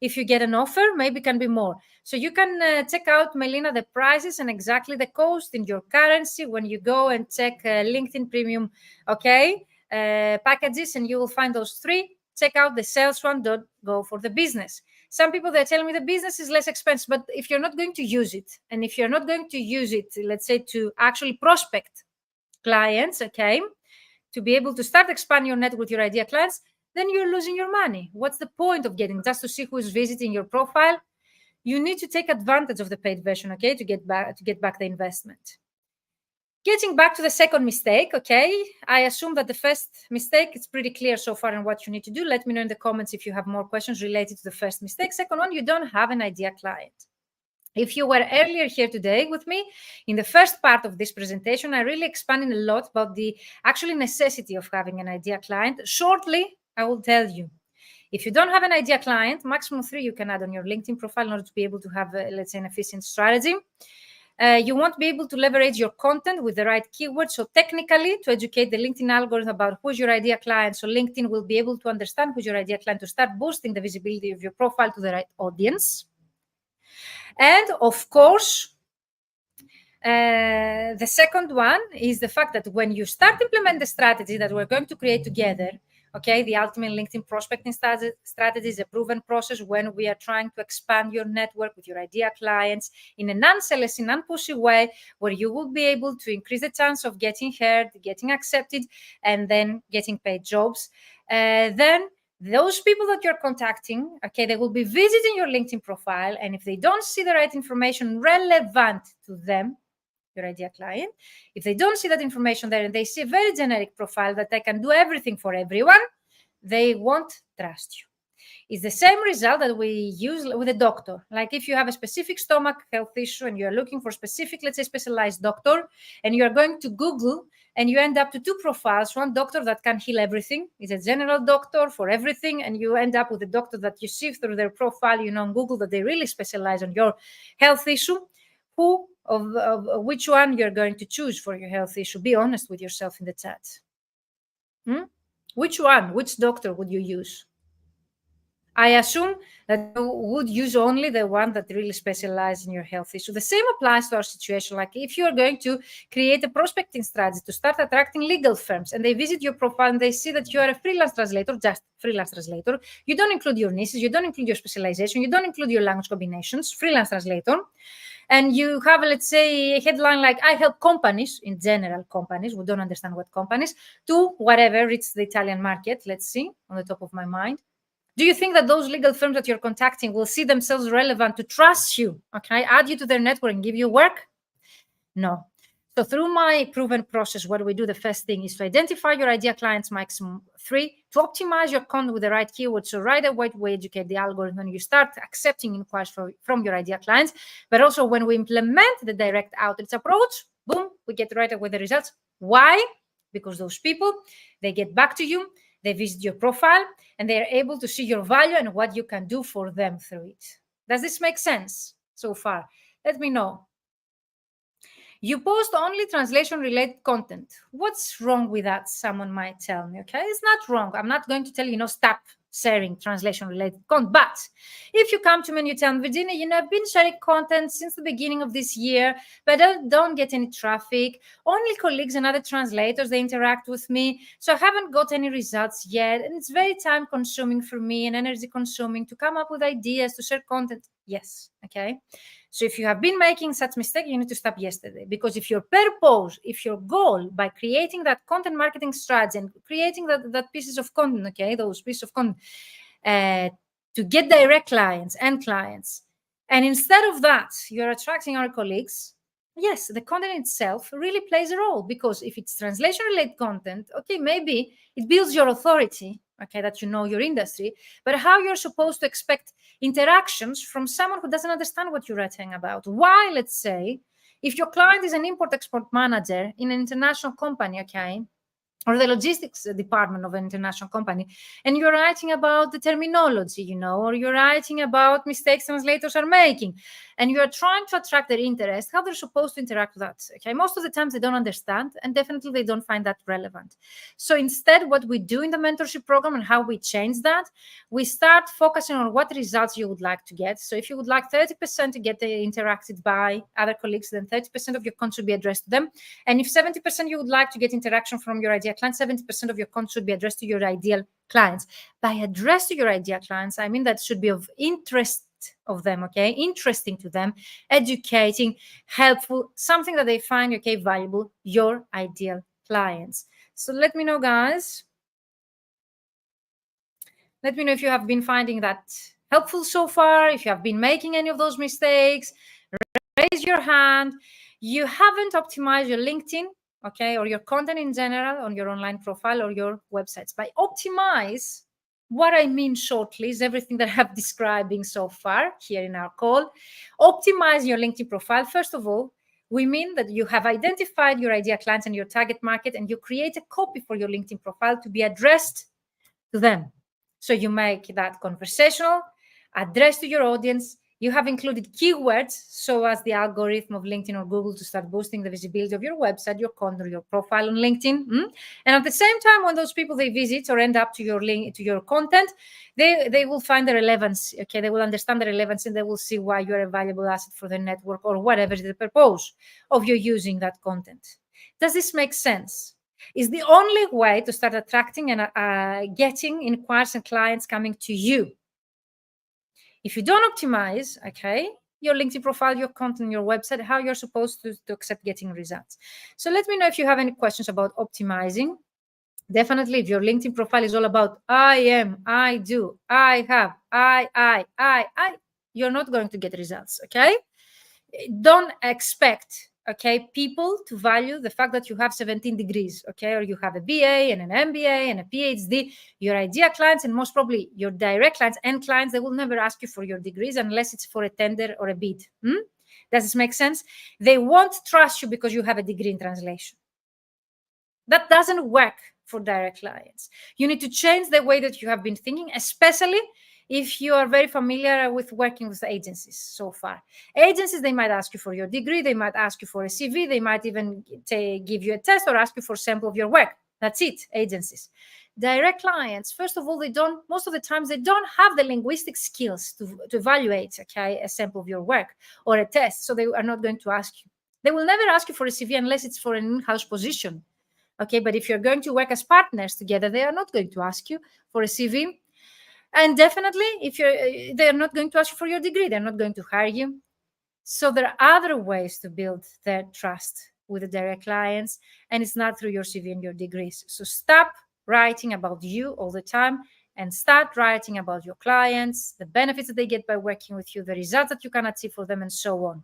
If you get an offer, maybe it can be more. So you can check out, Melina, the prices and exactly the cost in your currency when you go and check LinkedIn Premium, okay, packages, and you will find those three. Check out the sales one, don't go for the business. Some people, they're telling me the business is less expensive, but if you're not going to use it, and if you're not going to use it, let's say, to actually prospect clients, okay, to be able to start expanding your network with your idea clients, then you're losing your money. What's the point of getting just to see who is visiting your profile? You need to take advantage of the paid version, okay, to get back the investment. Getting back to the second mistake, okay, I assume that the first mistake is pretty clear so far on what you need to do. Let me know in the comments if you have more questions related to the first mistake. Second one, you don't have an idea client. If you were earlier here today with me, in the first part of this presentation, I really expanded a lot about the actual necessity of having an idea client. Shortly, I will tell you. If you don't have an idea client, maximum 3 you can add on your LinkedIn profile in order to be able to have, let's say, an efficient strategy. You won't be able to leverage your content with the right keywords. So technically, to educate the LinkedIn algorithm about who's your idea client, so LinkedIn will be able to understand who's your idea client to start boosting the visibility of your profile to the right audience. And of course, the second one is the fact that when you start implement the strategy that we're going to create together, okay, the ultimate LinkedIn prospecting strategy is a proven process when we are trying to expand your network with your idea clients in a non-salesy, non-pushy way, where you will be able to increase the chance of getting heard, getting accepted, and then getting paid jobs. Then those people that you're contacting, okay, they will be visiting your LinkedIn profile, and if they don't see the right information relevant to them, your idea client, if they don't see that information there and they see a very generic profile that they can do everything for everyone, they won't trust you. It's the same result that we use with a doctor. Like if you have a specific stomach health issue and you're looking for specific, let's say, specialized doctor, and you're going to Google and you end up to 2 profiles, one doctor that can heal everything, is a general doctor for everything, and you end up with a doctor that you see through their profile, you know, on Google, that they really specialize on your health issue. Who of which one you're going to choose for your health issue? Be honest with yourself in the chat. Which one, which doctor would you use? I assume that you would use only the one that really specializes in your health issue. The same applies to our situation. Like if you're going to create a prospecting strategy to start attracting legal firms and they visit your profile and they see that you are a freelance translator, just freelance translator, you don't include your niches, you don't include your specialization, you don't include your language combinations, freelance translator, and you have, let's say, a headline like, I help companies, in general companies, we don't understand what companies, to whatever, reach the Italian market, let's see, on the top of my mind. Do you think that those legal firms that you're contacting will see themselves relevant to trust you, okay, add you to their network and give you work? No. So through my proven process, what we do, the first thing is to identify your idea clients, maximum 3, to optimize your content with the right keywords. So right away, we educate the algorithm and you start accepting inquiries from your idea clients. But also when we implement the direct outreach approach, boom, we get right away the results. Why? Because those people, they get back to you, they visit your profile, and they are able to see your value and what you can do for them through it. Does this make sense so far? Let me know. You post only translation-related content. What's wrong with that? Someone might tell me, okay? It's not wrong. I'm not going to tell you, stop sharing translation-related content. But if you come to me and you tell me, Virginia, I've been sharing content since the beginning of this year, but I don't get any traffic. Only colleagues and other translators, they interact with me. So I haven't got any results yet. And it's very time-consuming for me and energy-consuming to come up with ideas, to share content. Yes, okay? So if you have been making such mistake, you need to stop yesterday. Because if your purpose, if your goal by creating that content marketing strategy and creating that pieces of content, okay, those pieces of content, to get direct clients and clients, and instead of that, you're attracting our colleagues, yes, the content itself really plays a role. Because if it's translation-related content, okay, maybe it builds your authority, okay, that you know your industry, but how you're supposed to expect interactions from someone who doesn't understand what you're writing about. Why, let's say, if your client is an import-export manager in an international company, okay, or the logistics department of an international company, and you're writing about the terminology, you know, or you're writing about mistakes translators are making, and you're trying to attract their interest, how they're supposed to interact with that. Okay, most of the times they don't understand, and definitely they don't find that relevant. So instead, what we do in the mentorship program and how we change that, we start focusing on what results you would like to get. So if you would like 30% to get interacted by other colleagues, then 30% of your content should be addressed to them. And if 70% you would like to get interaction from your ideal clients, 70% of your content should be addressed to your ideal clients. By addressed to your ideal clients, I mean that should be of interest of them, okay, interesting to them, educating, helpful, something that they find, okay, valuable, your ideal clients. So let me know, guys. Let me know if you have been finding that helpful so far, if you have been making any of those mistakes. Raise your hand. You haven't optimized your LinkedIn, okay, or your content in general on your online profile or your websites. By optimize, what I mean shortly is everything that I have describing so far here in our call. Optimize your LinkedIn profile. First of all, we mean that you have identified your ideal clients and your target market, and you create a copy for your LinkedIn profile to be addressed to them. So you make that conversational, addressed to your audience. You have included keywords so as the algorithm of LinkedIn or Google to start boosting the visibility of your website, your content, your profile on LinkedIn. And at the same time, when those people they visit or end up to your link to your content, they will find the relevance. Okay, they will understand the relevance and they will see why you're a valuable asset for the network or whatever is the purpose of you using that content. Does this make sense? Is the only way to start attracting and getting inquiries and clients coming to you. If you don't optimize, okay, your LinkedIn profile, your content, your website, how you're supposed to accept getting results. So let me know if you have any questions about optimizing. Definitely, if your LinkedIn profile is all about I am, I do, I have, I, you're not going to get results, okay? Don't expect, okay, people to value the fact that you have 17 degrees, okay, or you have a BA and an MBA and a PhD. Your ideal clients and most probably your direct clients and clients, they will never ask you for your degrees unless it's for a tender or a bid. Does this make sense? They won't trust you because you have a degree in translation. That doesn't work for direct clients. You need to change the way that you have been thinking, especially if you are very familiar with working with agencies so far. Agencies, they might ask you for your degree, they might ask you for a CV, they might even give you a test or ask you for a sample of your work. That's it, agencies. Direct clients, first of all, most of the times, they don't have the linguistic skills to evaluate, okay, a sample of your work or a test, so they are not going to ask you. They will never ask you for a CV unless it's for an in-house position. Okay, but if you're going to work as partners together, they are not going to ask you for a CV. And definitely, they're not going to ask you for your degree. They're not going to hire you. So there are other ways to build their trust with the direct clients, and it's not through your CV and your degrees. So stop writing about you all the time and start writing about your clients, the benefits that they get by working with you, the results that you can achieve for them, and so on.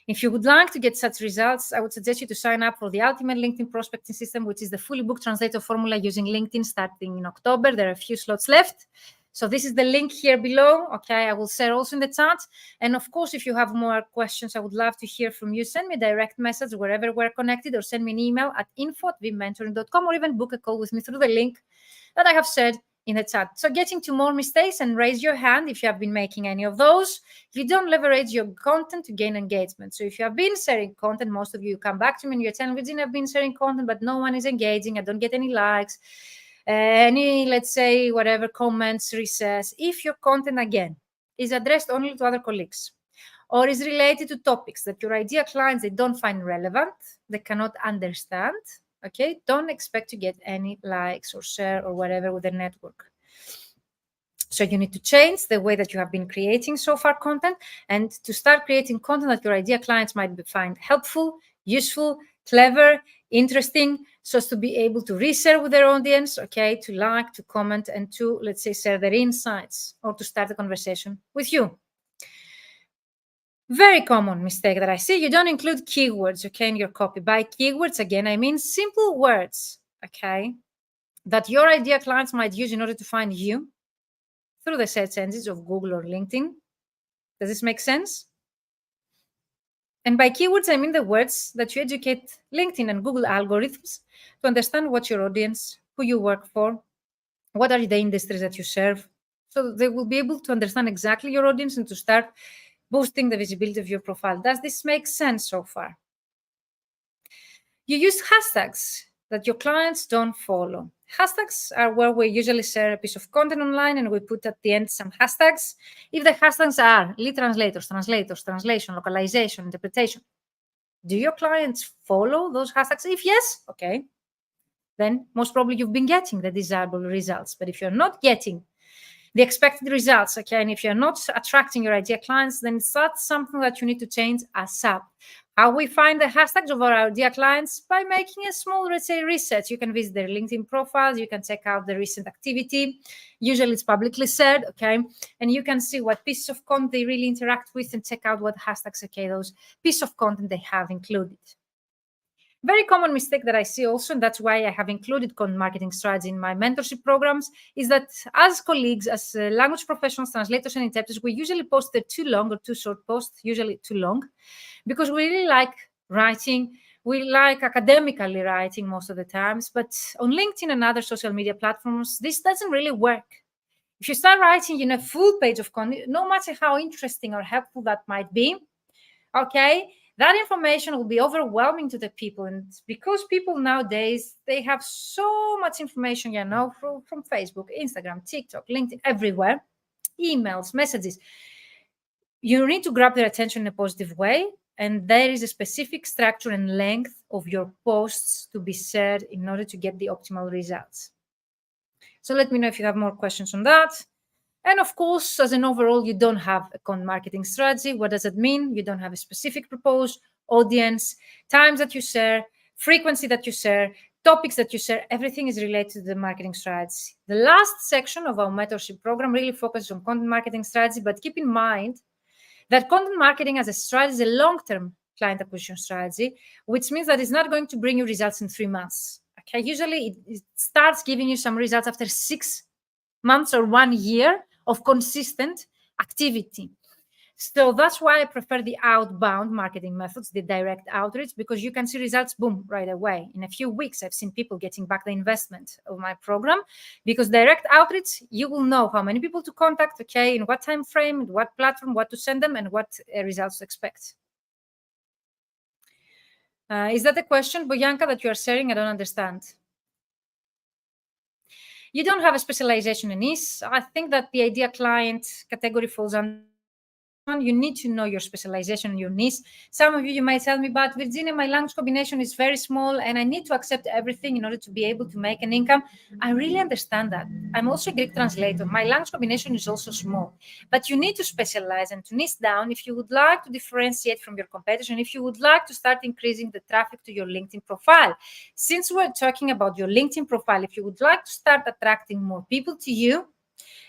If you would like to get such results, I would suggest you to sign up for the Ultimate LinkedIn Prospecting System, which is the fully booked translator formula using LinkedIn starting in October. There are a few slots left. So this is the link here below. Okay, I will share also in the chat. And of course, if you have more questions, I would love to hear from you. Send me a direct message wherever we're connected, or send me an email at info@vmentoring.com, or even book a call with me through the link that I have shared in the chat. So getting to more mistakes, and raise your hand if you have been making any of those. If you don't leverage your content to gain engagement. So if you have been sharing content, most of you come back to me and you're telling me, I've been sharing content, but no one is engaging. I don't get any likes, any, let's say, whatever comments, reshares. If your content, again, is addressed only to other colleagues, or is related to topics that your ideal clients, they don't find relevant, they cannot understand, okay, don't expect to get any likes or share or whatever with the network. So you need to change the way that you have been creating so far content, and to start creating content that your ideal clients might find helpful, useful, clever, interesting, so as to be able to reshare with their audience, okay, to like, to comment, and to, let's say, share their insights or to start a conversation with you. Very common mistake that I see, you don't include keywords, okay, in your copy. By keywords, again, I mean simple words, okay? that your ideal clients might use in order to find you through the search engines of Google or LinkedIn. Does this make sense? And by keywords, I mean the words that you educate LinkedIn and Google algorithms to understand what's your audience, who you work for, what are the industries that you serve. So they will be able to understand exactly your audience and to start boosting the visibility of your profile. Does this make sense so far? You use hashtags that your clients don't follow. Hashtags are where we usually share a piece of content online and we put at the end some hashtags. If the hashtags are lead translators, translation, localization, interpretation, do your clients follow those hashtags? If yes, okay, then most probably you've been getting the desirable results. But if you're not getting the expected results, okay, and if you're not attracting your ideal clients, then that's something that you need to change ASAP. How we find the hashtags of our ideal clients? By making a small, let's say, research. You can visit their LinkedIn profiles. You can check out the recent activity. Usually it's publicly shared, okay? And you can see what pieces of content they really interact with and check out what hashtags, okay, those pieces of content they have included. Very common mistake that I see also, and that's why I have included content marketing strategy in my mentorship programs, is that as colleagues, as language professionals, translators, and interpreters, we usually post the too long or too short posts, usually too long, because we really like writing. We like academically writing most of the times, but on LinkedIn and other social media platforms, this doesn't really work. If you start writing, a full page of content, no matter how interesting or helpful that might be, okay, that information will be overwhelming to the people. And because people nowadays, they have so much information, from Facebook, Instagram, TikTok, LinkedIn, everywhere, emails, messages, you need to grab their attention in a positive way. And there is a specific structure and length of your posts to be shared in order to get the optimal results. So let me know if you have more questions on that. And of course, as an overall, you don't have a content marketing strategy. What does it mean? You don't have a specific proposed audience, times that you share, frequency that you share, topics that you share. Everything is related to the marketing strategy. The last section of our mentorship program really focuses on content marketing strategy, but keep in mind that content marketing as a strategy is a long-term client acquisition strategy, which means that it's not going to bring you results in 3 months. Okay, usually it starts giving you some results after 6 months or 1 year of consistent activity. So that's why I prefer the outbound marketing methods, the direct outreach, because you can see results, boom, right away. In a few weeks, I've seen people getting back the investment of my program, because direct outreach, you will know how many people to contact, okay, in what time frame, what platform, what to send them, and what results to expect. Is that a question, Boyanka, that you are sharing? I don't understand. You don't have a specialization in niche. I think that the ideal client category falls under you need to know your specialization and your niche. Some of you might tell me, but Virginia, my language combination is very small and I need to accept everything in order to be able to make an income. I really understand that. I'm also a Greek translator. My language combination is also small, but you need to specialize and to niche down if you would like to differentiate from your competition, if you would like to start increasing the traffic to your LinkedIn profile. Since we're talking about your LinkedIn profile, if you would like to start attracting more people to you,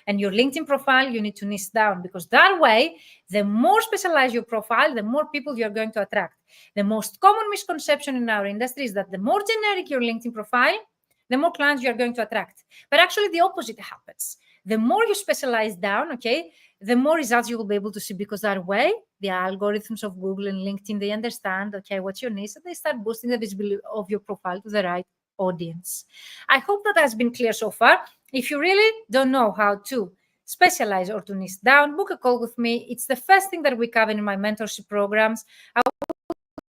and your LinkedIn profile, you need to niche down, because that way, the more specialized your profile, the more people you're going to attract. The most common misconception in our industry is that the more generic your LinkedIn profile, the more clients you're going to attract. But actually, the opposite happens. The more you specialize down, okay, the more results you will be able to see, because that way, the algorithms of Google and LinkedIn, they understand, okay, what's your niche, and they start boosting the visibility of your profile to the right audience. I hope that has been clear so far. If you really don't know how to specialize or to niche down, book a call with me. It's the first thing that we cover in my mentorship programs. I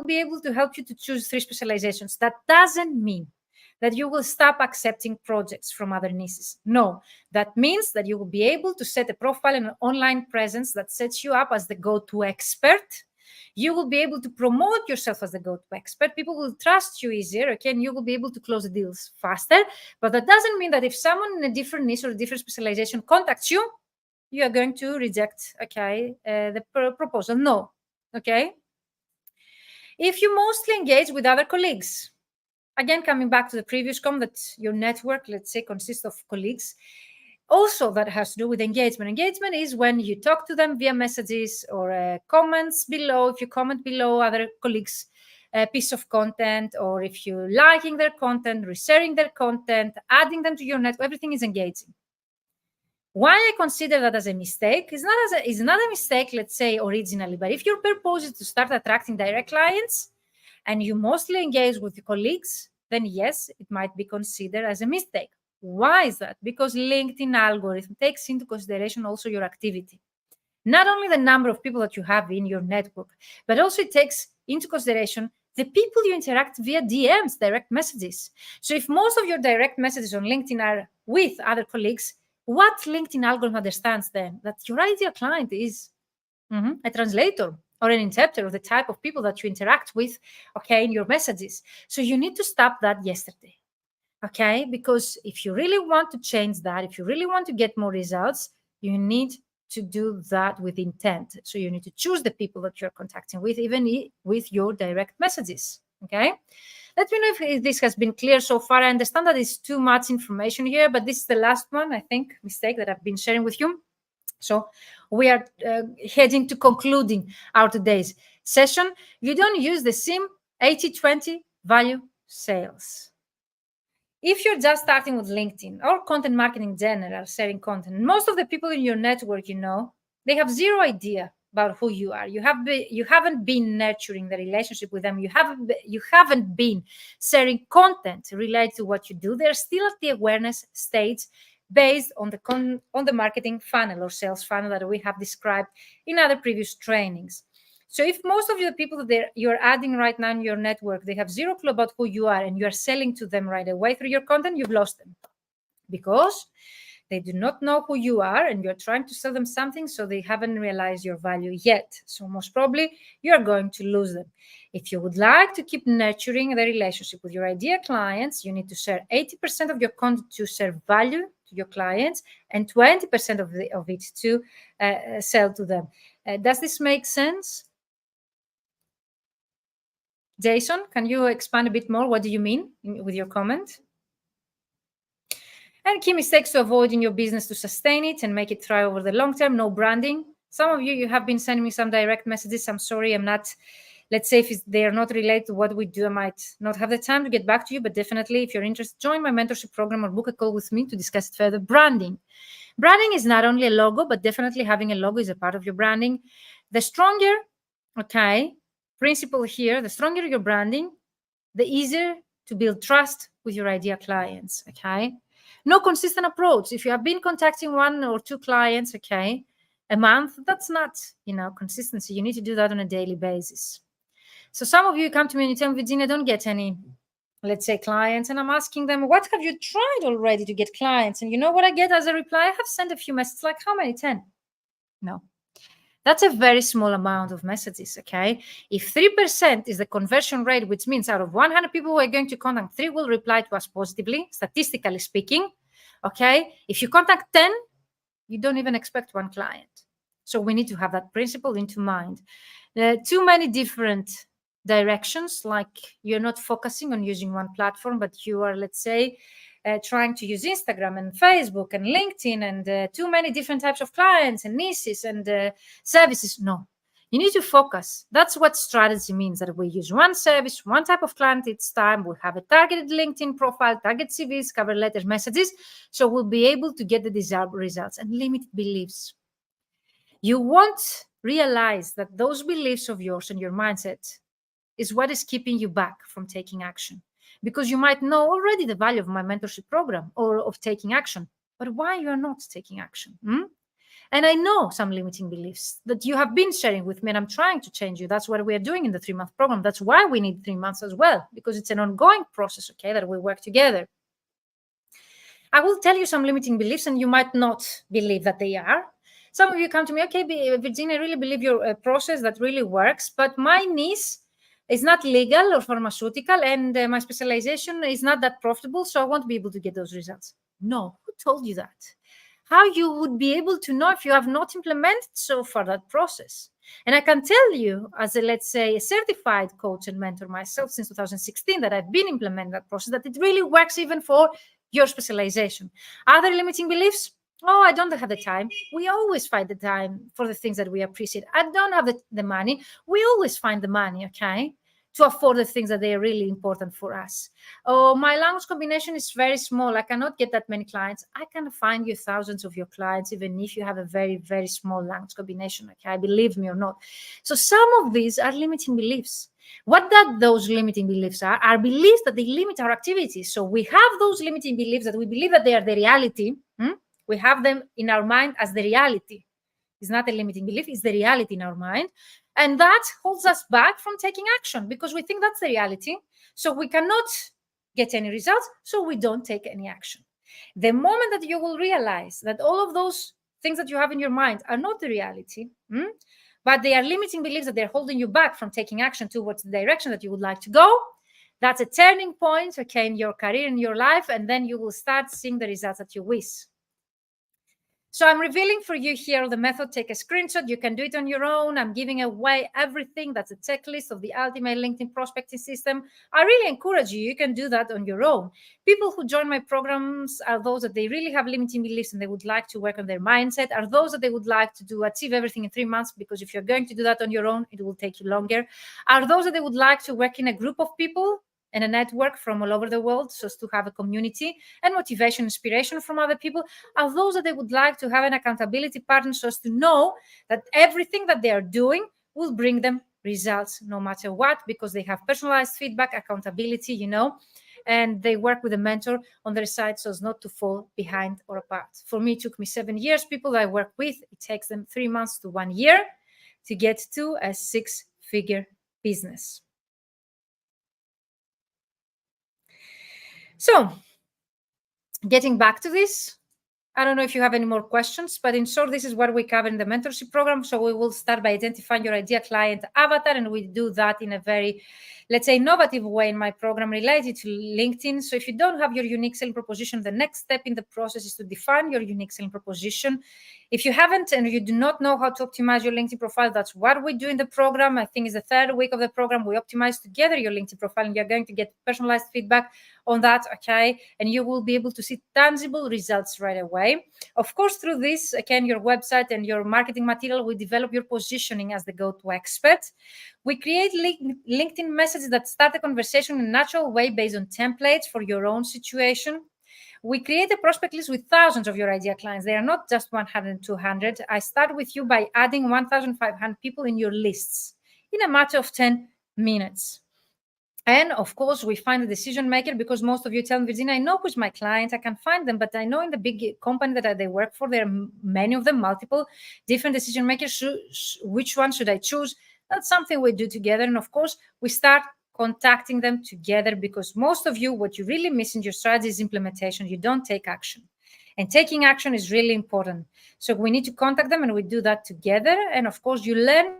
will be able to help you to choose 3 specializations. That doesn't mean that you will stop accepting projects from other niches. No, that means that you will be able to set a profile and an online presence that sets you up as the go-to expert. You will be able to promote yourself as the go-to expert. People will trust you easier, okay, and you will be able to close the deals faster. But that doesn't mean that if someone in a different niche or a different specialization contacts you, you are going to reject, okay, the proposal. No, okay. If you mostly engage with other colleagues, again, coming back to the previous comment that your network, let's say, consists of colleagues, also that has to do with engagement. Engagement is when you talk to them via messages or comments below. If you comment below other colleagues' piece of content, or if you're liking their content, resharing their content, adding them to your network, everything is engaging. Why I consider that as a mistake is not a mistake, let's say, originally, but if your purpose is to start attracting direct clients and you mostly engage with your colleagues, then yes, it might be considered as a mistake. Why is that? Because LinkedIn algorithm takes into consideration also your activity. Not only the number of people that you have in your network, but also it takes into consideration the people you interact via DMs, direct messages. So if most of your direct messages on LinkedIn are with other colleagues, what LinkedIn algorithm understands then? That your ideal client is a translator or an interpreter of the type of people that you interact with, okay, in your messages. So you need to stop that yesterday, okay? Because if you really want to change that, if you really want to get more results, you need to do that with intent. So you need to choose the people that you're contacting with, even with your direct messages, okay? Let me know if this has been clear so far. I understand that it's too much information here, but this is the last one, I think, mistake that I've been sharing with you. So we are heading to concluding our today's session. You don't use the SIM 80-20 value sales. If you're just starting with LinkedIn or content marketing in general, sharing content, most of the people in your network, they have zero idea about who you are. You haven't been nurturing the relationship with them. You haven't been sharing content related to what you do. They're still at the awareness stage based on the marketing funnel or sales funnel that we have described in other previous trainings. So if most of the people that you're adding right now in your network, they have zero clue about who you are and you are selling to them right away through your content, you've lost them because they do not know who you are and you're trying to sell them something, so they haven't realized your value yet. So most probably you're going to lose them. If you would like to keep nurturing the relationship with your ideal clients, you need to share 80% of your content to share value to your clients and 20% of it to sell to them. Does this make sense? Jason, can you expand a bit more? What do you mean with your comment? And key mistakes to avoid in your business to sustain it and make it thrive over the long term. No branding. Some of you have been sending me some direct messages. I'm sorry, I'm not, let's say if they are not related to what we do, I might not have the time to get back to you, but definitely if you're interested, join my mentorship program or book a call with me to discuss it further. Branding. Branding is not only a logo, but definitely having a logo is a part of your branding. The stronger, principle here, the stronger your branding, the easier to build trust with your ideal clients, No consistent approach. If you have been contacting one or two clients, a month, that's not, consistency. You need to do that on a daily basis. So some of you come to me and you tell me, Virginia, I don't get any, let's say, clients. And I'm asking them, what have you tried already to get clients? And you know what I get as a reply? I have sent a few messages, like how many? 10? No. That's a very small amount of messages, If 3% is the conversion rate, which means out of 100 people who are going to contact, 3 will reply to us positively, statistically speaking, If you contact 10, you don't even expect one client. So we need to have that principle into mind. Too many different directions, like you're not focusing on using one platform, but you are, let's say, trying to use Instagram and Facebook and LinkedIn and too many different types of clients and niches and services. No, you need to focus. That's what strategy means, that we use one service, one type of client each time. We have a targeted LinkedIn profile, target CVs, cover letters, messages. So we'll be able to get the desired results. And limited beliefs. You won't realize that those beliefs of yours and your mindset is what is keeping you back from taking action. Because you might know already the value of my mentorship program or of taking action, but why you're not taking action? And I know some limiting beliefs that you have been sharing with me, and I'm trying to change you. That's what we are doing in the 3-month program. That's why we need 3 months as well, because it's an ongoing process, that we work together. I will tell you some limiting beliefs, and you might not believe that they are. Some of you come to me, Virginia, I really believe your process that really works, but my niche is not legal or pharmaceutical, and my specialization is not that profitable, so I won't be able to get those results. No, who told you that? How you would be able to know if you have not implemented so far that process? And I can tell you, as let's say, a certified coach and mentor myself since 2016, that I've been implementing that process, that it really works even for your specialization. Other limiting beliefs? I don't have the time. We always find the time for the things that we appreciate. I don't have the money. We always find the money, to afford the things that they are really important for us. Oh, my language combination is very small. I cannot get that many clients. I can find you thousands of your clients, even if you have a very, very small language combination. Okay, believe me or not. So some of these are limiting beliefs. What that those limiting beliefs are beliefs that they limit our activities. So we have those limiting beliefs that we believe that they are the reality. We have them in our mind as the reality. It's not a limiting belief, it's the reality in our mind. And that holds us back from taking action because we think that's the reality. So we cannot get any results, so we don't take any action. The moment that you will realize that all of those things that you have in your mind are not the reality, but they are limiting beliefs that they're holding you back from taking action towards the direction that you would like to go, that's a turning point, okay, in your career, in your life, and then you will start seeing the results that you wish. So I'm revealing for you here the method. Take a screenshot. You can do it on your own. I'm giving away everything. That's a checklist of the ultimate LinkedIn prospecting system. I really encourage you. You can do that on your own. People who join my programs are those that they really have limiting beliefs and they would like to work on their mindset, are those that they would like to achieve everything in 3 months, because if you're going to do that on your own, it will take you longer. Are those that they would like to work in a group of people and a network from all over the world, so as to have a community and motivation, inspiration from other people, are those that they would like to have an accountability partner, so as to know that everything that they are doing will bring them results no matter what, because they have personalized feedback, accountability, and they work with a mentor on their side so as not to fall behind or apart. For me, it took me 7 years. People that I work with, it takes them 3 months to 1 year to get to a 6-figure business. So, getting back to this, I don't know if you have any more questions, but in short, this is what we cover in the mentorship program. So we will start by identifying your ideal client avatar, and we do that in a very, let's say, innovative way in my program related to LinkedIn. So if you don't have your unique selling proposition, the next step in the process is to define your unique selling proposition. If you haven't and you do not know how to optimize your LinkedIn profile, that's what we do in the program. I think it's the 3rd week of the program. We optimize together your LinkedIn profile, and you're going to get personalized feedback on that, okay? And you will be able to see tangible results right away. Of course, through this, again, your website and your marketing material, we develop your positioning as the go-to expert. We create LinkedIn messages that start a conversation in a natural way based on templates for your own situation. We create a prospect list with thousands of your ideal clients. They are not just 100 and 200. I start with you by adding 1,500 people in your lists in a matter of 10 minutes. And of course, we find a decision maker, because most of you tell me, Virginia, I know who's my client, I can find them, but I know in the big company that they work for, there are many of them, multiple different decision makers. Which one should I choose? That's something we do together. And of course, we start contacting them together, because most of you, what you really miss in your strategy is implementation. You don't take action. And taking action is really important. So we need to contact them, and we do that together. And of course, you learn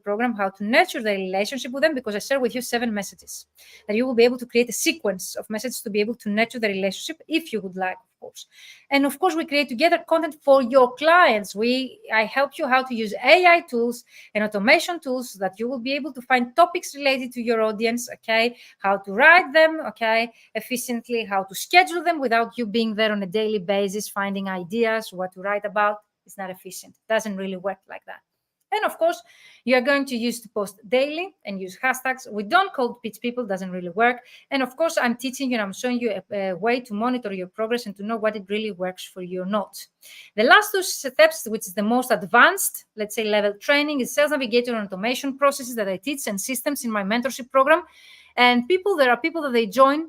program how to nurture the relationship with them, because I share with you 7 messages that you will be able to create a sequence of messages to be able to nurture the relationship if you would like, of course. And of course, we create together content for your clients. I help you how to use AI tools and automation tools so that you will be able to find topics related to your audience, okay? How to write them, okay, efficiently, how to schedule them without you being there on a daily basis, finding ideas, what to write about. It's not efficient. It doesn't really work like that. And of course, you are going to use to post daily and use hashtags. We don't cold pitch people, doesn't really work. And of course, I'm teaching you and I'm showing you a way to monitor your progress and to know what it really works for you or not. The last 2 steps, which is the most advanced, let's say, level training, is sales navigator and automation processes that I teach, and systems in my mentorship program. And there are people that they join,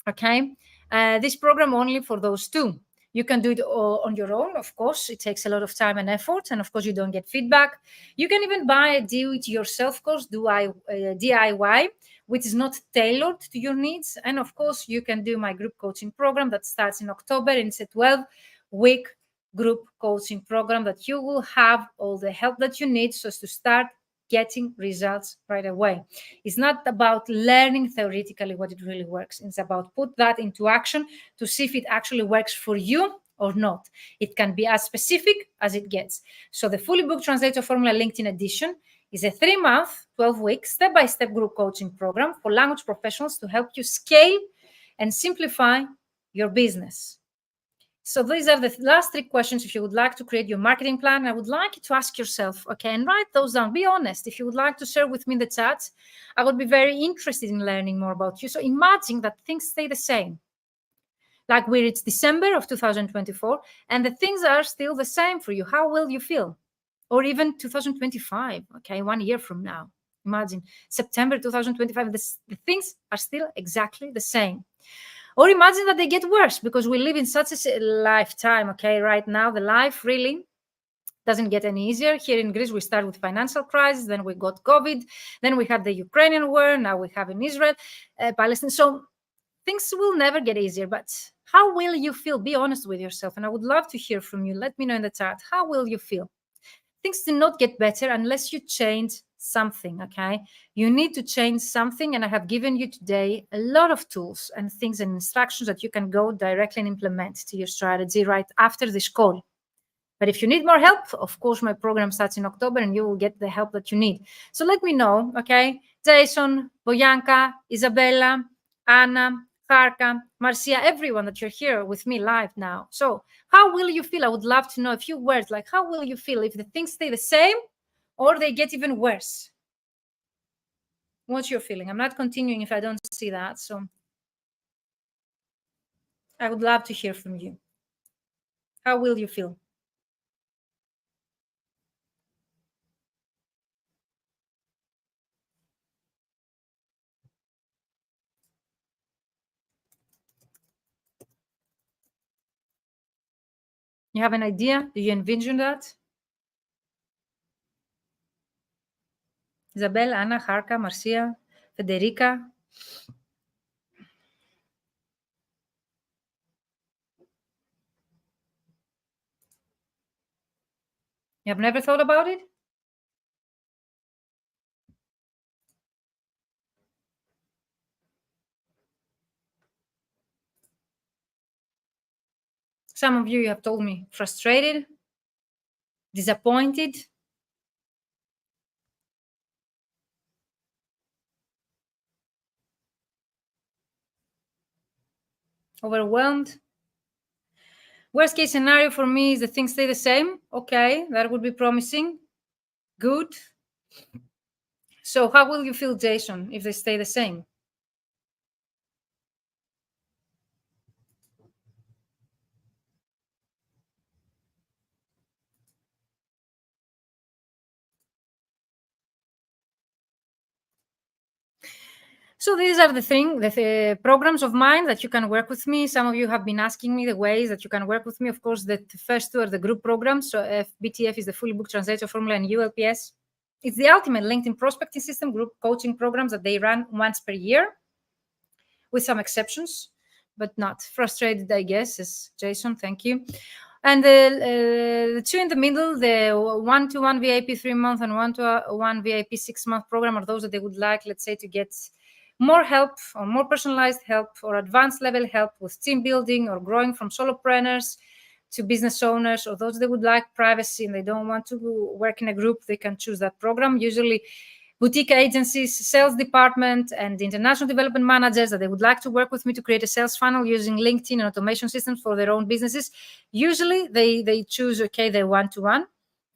okay, this program only for those 2. You can do it on your own, of course. It takes a lot of time and effort, and of course, you don't get feedback. You can even buy a do-it-yourself course, DIY, which is not tailored to your needs. And of course, you can do my group coaching program that starts in October, and it's a 12-week group coaching program that you will have all the help that you need so as to start getting results right away. It's not about learning theoretically what it really works. It's about put that into action to see if it actually works for you or not. It can be as specific as it gets. So the Fully Booked Translator Formula LinkedIn Edition is a 3-month, 12-week, step-by-step group coaching program for language professionals to help you scale and simplify your business. So these are the last 3 questions. If you would like to create your marketing plan, I would like you to ask yourself, okay, and write those down. Be honest. If you would like to share with me in the chat, I would be very interested in learning more about you. So imagine that things stay the same. Like we reach December of 2024 and the things are still the same for you. How will you feel? Or even 2025, okay, 1 year from now. Imagine September 2025, the things are still exactly the same. Or imagine that they get worse because we live in such a lifetime, okay? Right now, the life really doesn't get any easier. Here in Greece, we start with financial crisis, then we got COVID, then we had the Ukrainian war, now we have in Israel, Palestine. So things will never get easier, but how will you feel? Be honest with yourself. And I would love to hear from you. Let me know in the chat. How will you feel? Things do not get better unless you change something, okay? You need to change something, and I have given you today a lot of tools and things and instructions that you can go directly and implement to your strategy right after this call. But if you need more help, of course, my program starts in October and you will get the help that you need. So let me know, okay? Jason, Boyanka, Isabella, Anna, Harka, Marcia, everyone that you're here with me live now. So how will you feel? I would love to know a few words, like how will you feel if the things stay the same or they get even worse? What's your feeling? I'm not continuing if I don't see that. So I would love to hear from you. How will you feel? You have an idea? Do you envision that? Isabel, Anna, Harka, Marcia, Federica. You have never thought about it? Some of you have told me frustrated, disappointed, overwhelmed. Worst case scenario for me is that things stay the same. Okay, that would be promising. Good. So how will you feel, Jason, if they stay the same? So these are the programs of mine that you can work with me. Some of you have been asking me the ways that you can work with me. Of course, the first 2 are the group programs. So BTF is the fully booked translator formula, and ULPS. It's the ultimate LinkedIn prospecting system group coaching programs that they run once per year, with some exceptions, but not frustrated, I guess, as Jason. Thank you. And the 2 in the middle, the 1-to-1 VIP 3-month and 1-to-1 VIP 6-month program, are those that they would like, let's say, to get more help or more personalized help or advanced level help with team building or growing from solopreneurs to business owners, or those that would like privacy and they don't want to work in a group. They can choose that program. Usually boutique agencies, sales department, and international development managers that they would like to work with me to create a sales funnel using LinkedIn and automation systems for their own businesses. Usually they choose, okay, the 1-to-1,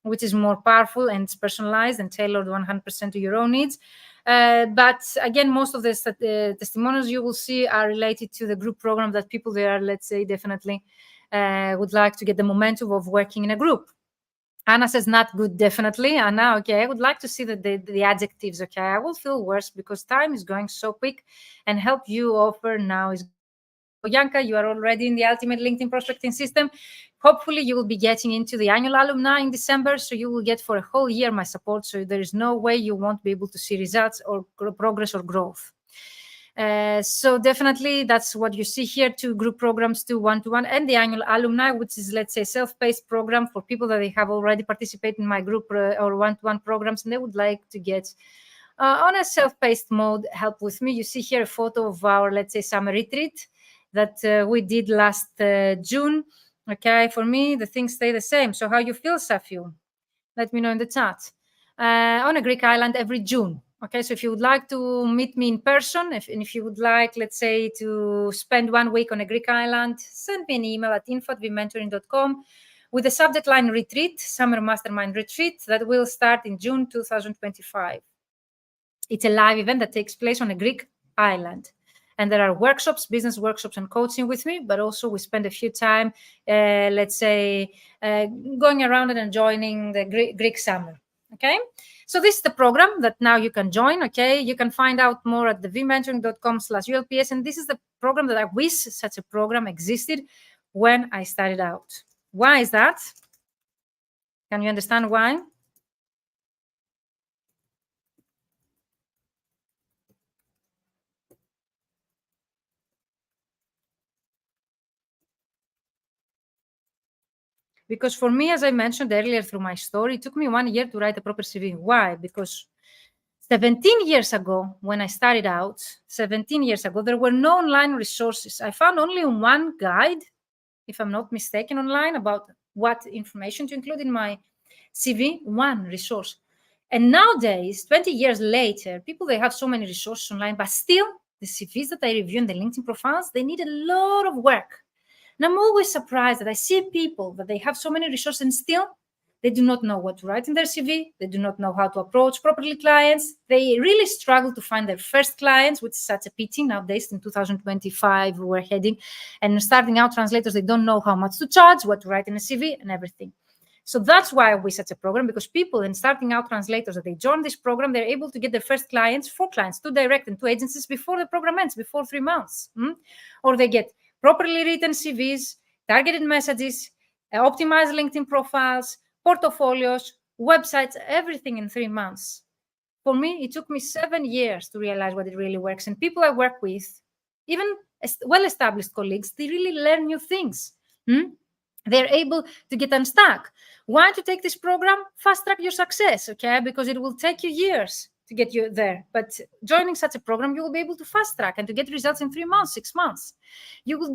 which is more powerful and it's personalized and tailored 100% to your own needs. But again, most of the testimonials you will see are related to the group program that people there, let's say, definitely would like to get the momentum of working in a group. Anna says not good, definitely. Anna, okay, I would like to see the adjectives, okay? I will feel worse because time is going so quick and help you offer now is Bianca, you are already in the ultimate LinkedIn prospecting system. Hopefully you will be getting into the annual alumni in December, so you will get for a whole year my support. So there is no way you won't be able to see results or progress or growth. So definitely that's what you see here, 2 group programs, 2 1-to-1, and the annual alumni, which is, let's say, self-paced program for people that they have already participated in my group or 1-to-1 programs, and they would like to get on a self-paced mode help with me. You see here a photo of our, let's say, summer retreat that we did last June. Okay, for me, the things stay the same. So how you feel, Safiu? Let me know in the chat. On a Greek island every June. Okay, so if you would like to meet me in person, if you would like, let's say, to spend 1 week on a Greek island, send me an email at info@vmentoring.com with the subject line retreat, summer mastermind retreat that will start in June 2025. It's a live event that takes place on a Greek island. And there are workshops, business workshops and coaching with me, but also we spend a few time, let's say, going around and enjoying the Greek summer. Okay, so this is the program that now you can join. Okay, you can find out more at the vmentoring.com/ULPS. And this is the program that I wish such a program existed when I started out. Why is that? Can you understand why? Because for me, as I mentioned earlier through my story, it took me 1 year to write a proper CV. Why? Because 17 years ago, when I started out, 17 years ago, there were no online resources. I found only one guide, if I'm not mistaken, online about what information to include in my CV, one resource. And nowadays, 20 years later, people, they have so many resources online, but still the CVs that I review in the LinkedIn profiles, they need a lot of work. And I'm always surprised that I see people that they have so many resources and still they do not know what to write in their CV. They do not know how to approach properly clients. They really struggle to find their first clients, which is such a pity nowadays in 2025 we're heading. And starting out translators, they don't know how much to charge, what to write in a CV and everything. So that's why we set a program, because people and starting out translators that they join this program, they're able to get their first clients, 4 clients, 2 direct and 2 agencies before the program ends, before 3 months. Or they get properly written CVs, targeted messages, optimized LinkedIn profiles, portfolios, websites, everything in 3 months. For me, it took me 7 years to realize what it really works. And people I work with, even well-established colleagues, they really learn new things. They're able to get unstuck. Why to take this program? Fast track your success, okay? Because it will take you years to get you there. But joining such a program, you will be able to fast track and to get results in 3 months, 6 months. You will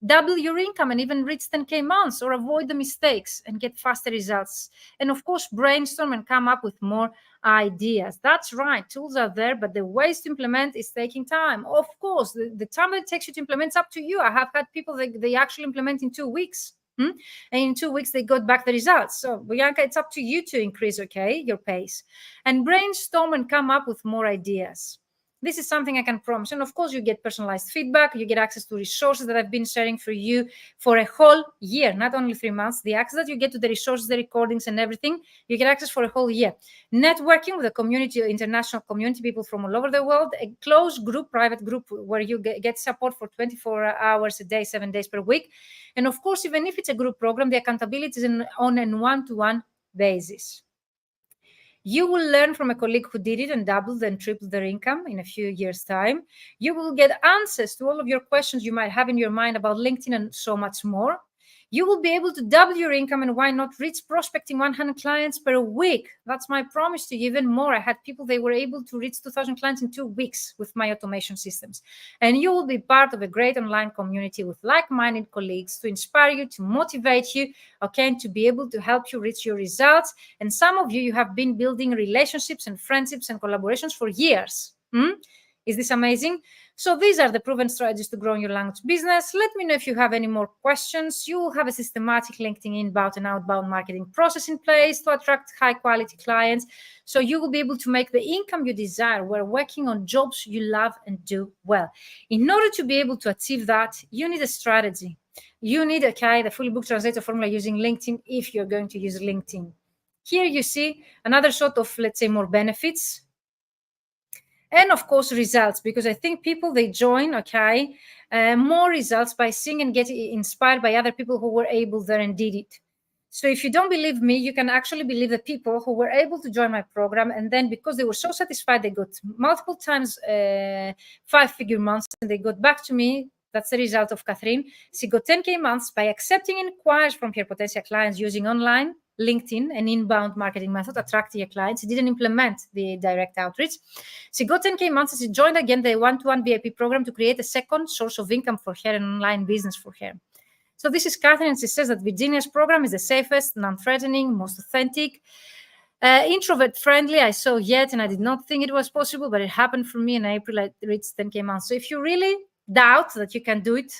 double your income and even reach 10K months, or avoid the mistakes and get faster results. And of course, brainstorm and come up with more ideas. That's right, tools are there, but the ways to implement is taking time. Of course, the time it takes you to implement is up to you. I have had people that they actually implement in 2 weeks. And in 2 weeks, they got back the results. So, Bianca, it's up to you to increase, okay, your pace. And brainstorm and come up with more ideas. This is something I can promise. And of course, you get personalized feedback. You get access to resources that I've been sharing for you for a whole year, not only 3 months. The access that you get to the resources, the recordings and everything, you get access for a whole year. Networking with a community, international community, people from all over the world, a closed group, private group, where you get support for 24 hours a day, 7 days per week. And of course, even if it's a group program, the accountability is on a one-to-one basis. You will learn from a colleague who did it and doubled and tripled their income in a few years' time. You will get answers to all of your questions you might have in your mind about LinkedIn and so much more. You will be able to double your income, and why not reach prospecting 100 clients per week? That's my promise to you. Even more, I had people, they were able to reach 2,000 clients in 2 weeks with my automation systems. And you will be part of a great online community with like-minded colleagues to inspire you, to motivate you, okay, and to be able to help you reach your results. And some of you, you have been building relationships and friendships and collaborations for years. Is this amazing? So these are the proven strategies to grow your language business. Let me know if you have any more questions. You will have a systematic LinkedIn inbound and outbound marketing process in place to attract high-quality clients. So you will be able to make the income you desire while working on jobs you love and do well. In order to be able to achieve that, you need a strategy. You need, okay, the fully booked translator formula using LinkedIn if you're going to use LinkedIn. Here you see another sort of, let's say, more benefits. And of course, results, because I think people, they join, okay, more results by seeing and getting inspired by other people who were able there and did it. So if you don't believe me, you can actually believe the people who were able to join my program. And then because they were so satisfied, they got multiple times 5-figure months, and they got back to me. That's the result of Catharine. She got 10K months by accepting inquiries from her potential clients using online, LinkedIn, and inbound marketing method, attracting your clients. She didn't implement the direct outreach. She got 10K months, and she joined again the one-to-one VIP program to create a second source of income for her and online business for her. So this is Catharine, and she says that Virginia's program is the safest, non-threatening, most authentic, Introvert friendly, I saw yet, and I did not think it was possible, but it happened for me in April. I reached 10K months. So if you really doubt that you can do it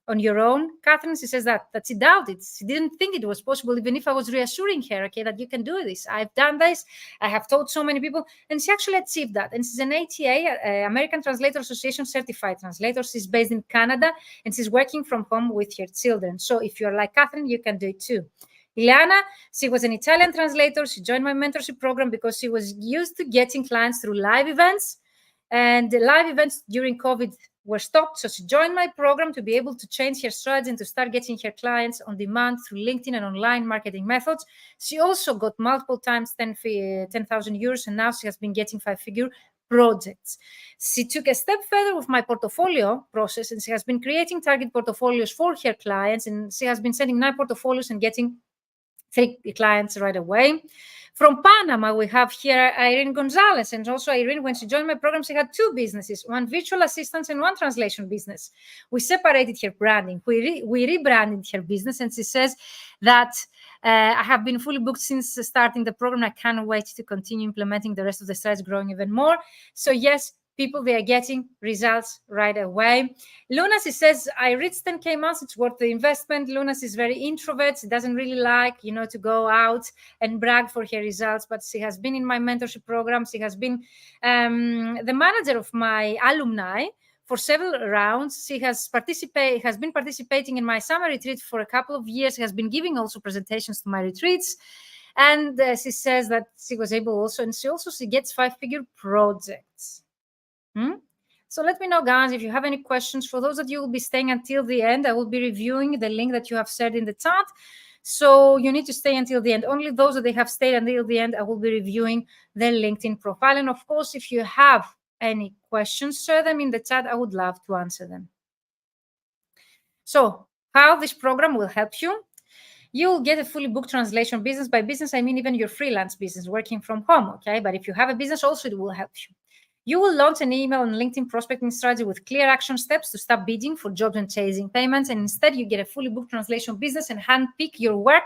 on your own, Catharine, she says that she doubted. She didn't think it was possible, even if I was reassuring her, okay, that you can do this. I've done this. I have taught so many people, and she actually achieved that. And she's an ATA, American Translator Association certified translator. She's based in Canada, and she's working from home with her children. So if you're like Catharine, you can do it too. Ileana, she was an Italian translator. She joined my mentorship program because she was used to getting clients through live events. And the live events during COVID were stopped. So she joined my program to be able to change her strategy and to start getting her clients on demand through LinkedIn and online marketing methods. She also got multiple times 10,000 euros, and now she has been getting 5-figure projects. She took a step further with my portfolio process, and she has been creating target portfolios for her clients, and she has been sending 9 portfolios and getting 3 clients right away. From Panama, we have here Irene Gonzalez. And also Irene, when she joined my program, she had 2 businesses, 1 virtual assistant and 1 translation business. We separated her branding. We rebranded her business. And she says that I have been fully booked since starting the program. I can't wait to continue implementing the rest of the strategy, growing even more. So yes, people, they are getting results right away. Lunas, she says, I reached 10K months. It's worth the investment. Lunas is very introvert. She doesn't really like, to go out and brag for her results, but she has been in my mentorship program. She has been the manager of my alumni for several rounds. She has been participating in my summer retreat for a couple of years. She has been giving also presentations to my retreats. And she says that she was able also, and she gets 5-figure projects. So let me know, guys, if you have any questions. For those that you will be staying until the end, I will be reviewing the link that you have shared in the chat. So you need to stay until the end. Only those that they have stayed until the end, I will be reviewing their LinkedIn profile. And of course, if you have any questions, share them in the chat. I would love to answer them. So how this program will help you? You will get a fully booked translation business. By business, I mean even your freelance business, working from home, okay? But if you have a business also, it will help you. You will launch an email and LinkedIn prospecting strategy with clear action steps to stop bidding for jobs and chasing payments. And instead, you get a fully booked translation business and handpick your work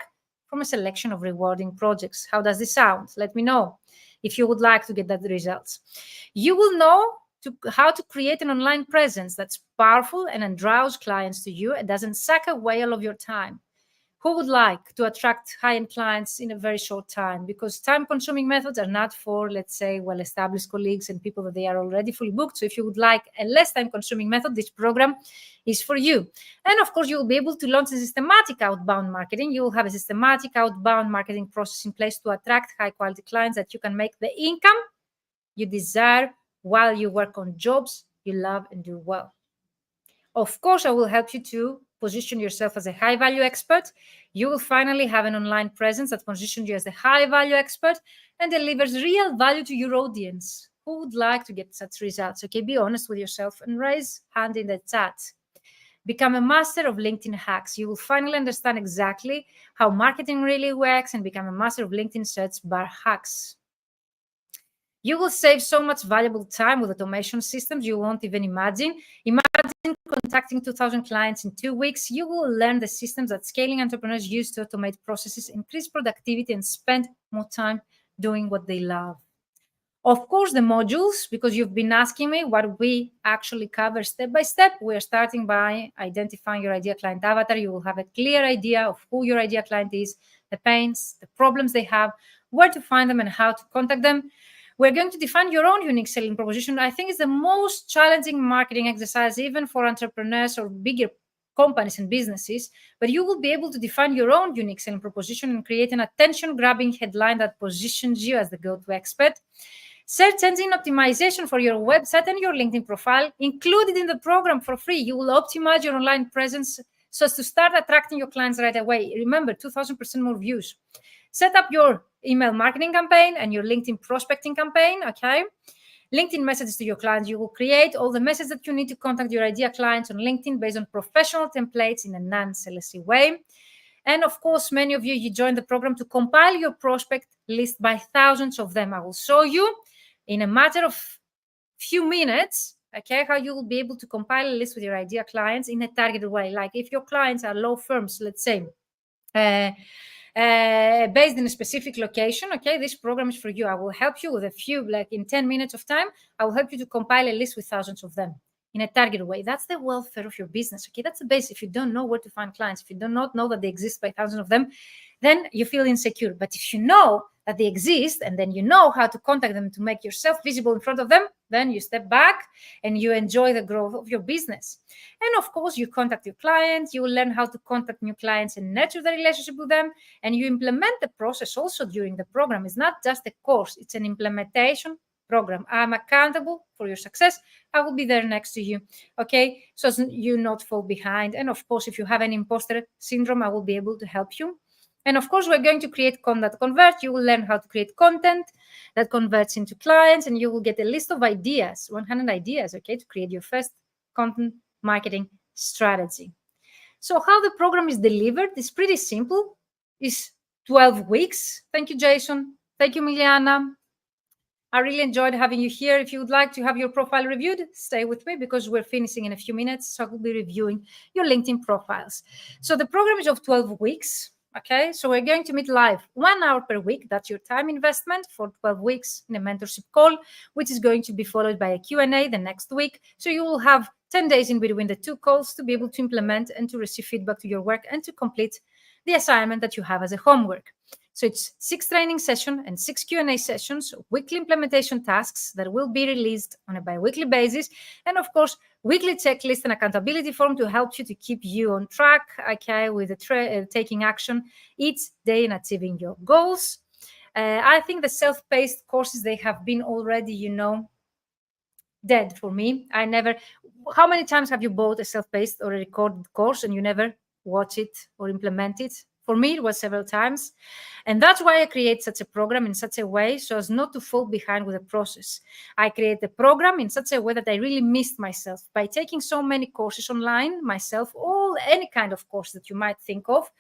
from a selection of rewarding projects. How does this sound? Let me know if you would like to get that results. You will know how to create an online presence that's powerful and draws clients to you and doesn't suck away all of your time. Who would like to attract high-end clients in a very short time? Because time-consuming methods are not for, let's say, well-established colleagues and people that they are already fully booked. So if you would like a less time-consuming method, this program is for you. And of course, you will be able to launch a systematic outbound marketing. You will have a systematic outbound marketing process in place to attract high-quality clients that you can make the income you desire while you work on jobs you love and do well. Of course, I will help you to position yourself as a high-value expert. You will finally have an online presence that positions you as a high-value expert and delivers real value to your audience. Who would like to get such results? Okay, be honest with yourself and raise hand in the chat. Become a master of LinkedIn hacks. You will finally understand exactly how marketing really works and become a master of LinkedIn search bar hacks. You will save so much valuable time with automation systems you won't even imagine. Imagine contacting 2,000 clients in 2 weeks. You will learn the systems that scaling entrepreneurs use to automate processes, increase productivity, and spend more time doing what they love. Of course, the modules, because you've been asking me what we actually cover step by step. We're starting by identifying your ideal client avatar. You will have a clear idea of who your ideal client is, the pains, the problems they have, where to find them, and how to contact them. We're going to define your own unique selling proposition. I think it's the most challenging marketing exercise, even for entrepreneurs or bigger companies and businesses. But you will be able to define your own unique selling proposition and create an attention-grabbing headline that positions you as the go-to expert. Search engine optimization for your website and your LinkedIn profile, included in the program for free. You will optimize your online presence so as to start attracting your clients right away. Remember, 2,000% more views. Set up your email marketing campaign and your LinkedIn prospecting campaign, okay? LinkedIn messages to your clients. You will create all the messages that you need to contact your ideal clients on LinkedIn based on professional templates in a non-salesy way. And of course, many of you joined the program to compile your prospect list by thousands of them. I will show you in a matter of few minutes, okay, how you will be able to compile a list with your ideal clients in a targeted way. Like if your clients are law firms, let's say, based in a specific location. Okay, this program is for you. I will help you with a few, like in 10 minutes of time, I will help you to compile a list with thousands of them in a targeted way. That's the welfare of your business. Okay, that's the base. If you don't know where to find clients, if you do not know that they exist by thousands of them, then you feel insecure. But if you know that they exist and then you know how to contact them to make yourself visible in front of them, then you step back and you enjoy the growth of your business. And of course, you contact your clients, you will learn how to contact new clients and nurture the relationship with them, and you implement the process also during the program. It's not just a course, it's an implementation program. I'm accountable for your success. I will be there next to you, okay? So you not fall behind. And of course, if you have an imposter syndrome, I will be able to help you. And of course, we're going to create content that converts. You will learn how to create content that converts into clients, and you will get a list of ideas, 100 ideas, okay, to create your first content marketing strategy. So how the program is delivered is pretty simple. It's 12 weeks. Thank you, Jason. Thank you, Ileana. I really enjoyed having you here. If you would like to have your profile reviewed, stay with me because we're finishing in a few minutes. So I will be reviewing your LinkedIn profiles. So the program is of 12 weeks. Okay, so we're going to meet live 1 hour per week. That's your time investment for 12 weeks in a mentorship call, which is going to be followed by a Q&A the next week. So you will have 10 days in between the two calls to be able to implement and to receive feedback to your work and to complete the assignment that you have as a homework. So it's 6 training sessions and 6 Q&A sessions, weekly implementation tasks that will be released on a bi-weekly basis. And of course, weekly checklist and accountability form to help you to keep you on track, okay, with the taking action each day in achieving your goals. I think the self-paced courses, they have been already, dead for me. How many times have you bought a self-paced or a recorded course and you never watch it or implement it? For me, it was several times. And that's why I create such a program in such a way so as not to fall behind with the process. I create the program in such a way that I really missed myself by taking so many courses online myself, any kind of course that you might think of.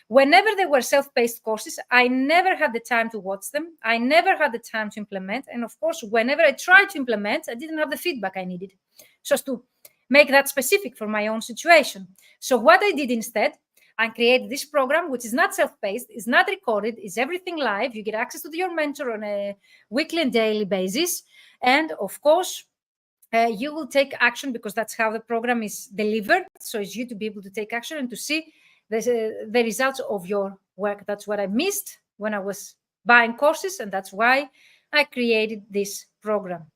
Whenever there were self-paced courses, I never had the time to watch them. I never had the time to implement. And of course, whenever I tried to implement, I didn't have the feedback I needed. So as to make that specific for my own situation. So what I did instead, I created this program, which is not self-paced, is not recorded, is everything live. You get access to your mentor on a weekly and daily basis. And of course, you will take action because that's how the program is delivered. So it's you to be able to take action and to see the results of your work. That's what I missed when I was buying courses, and that's why I created this program.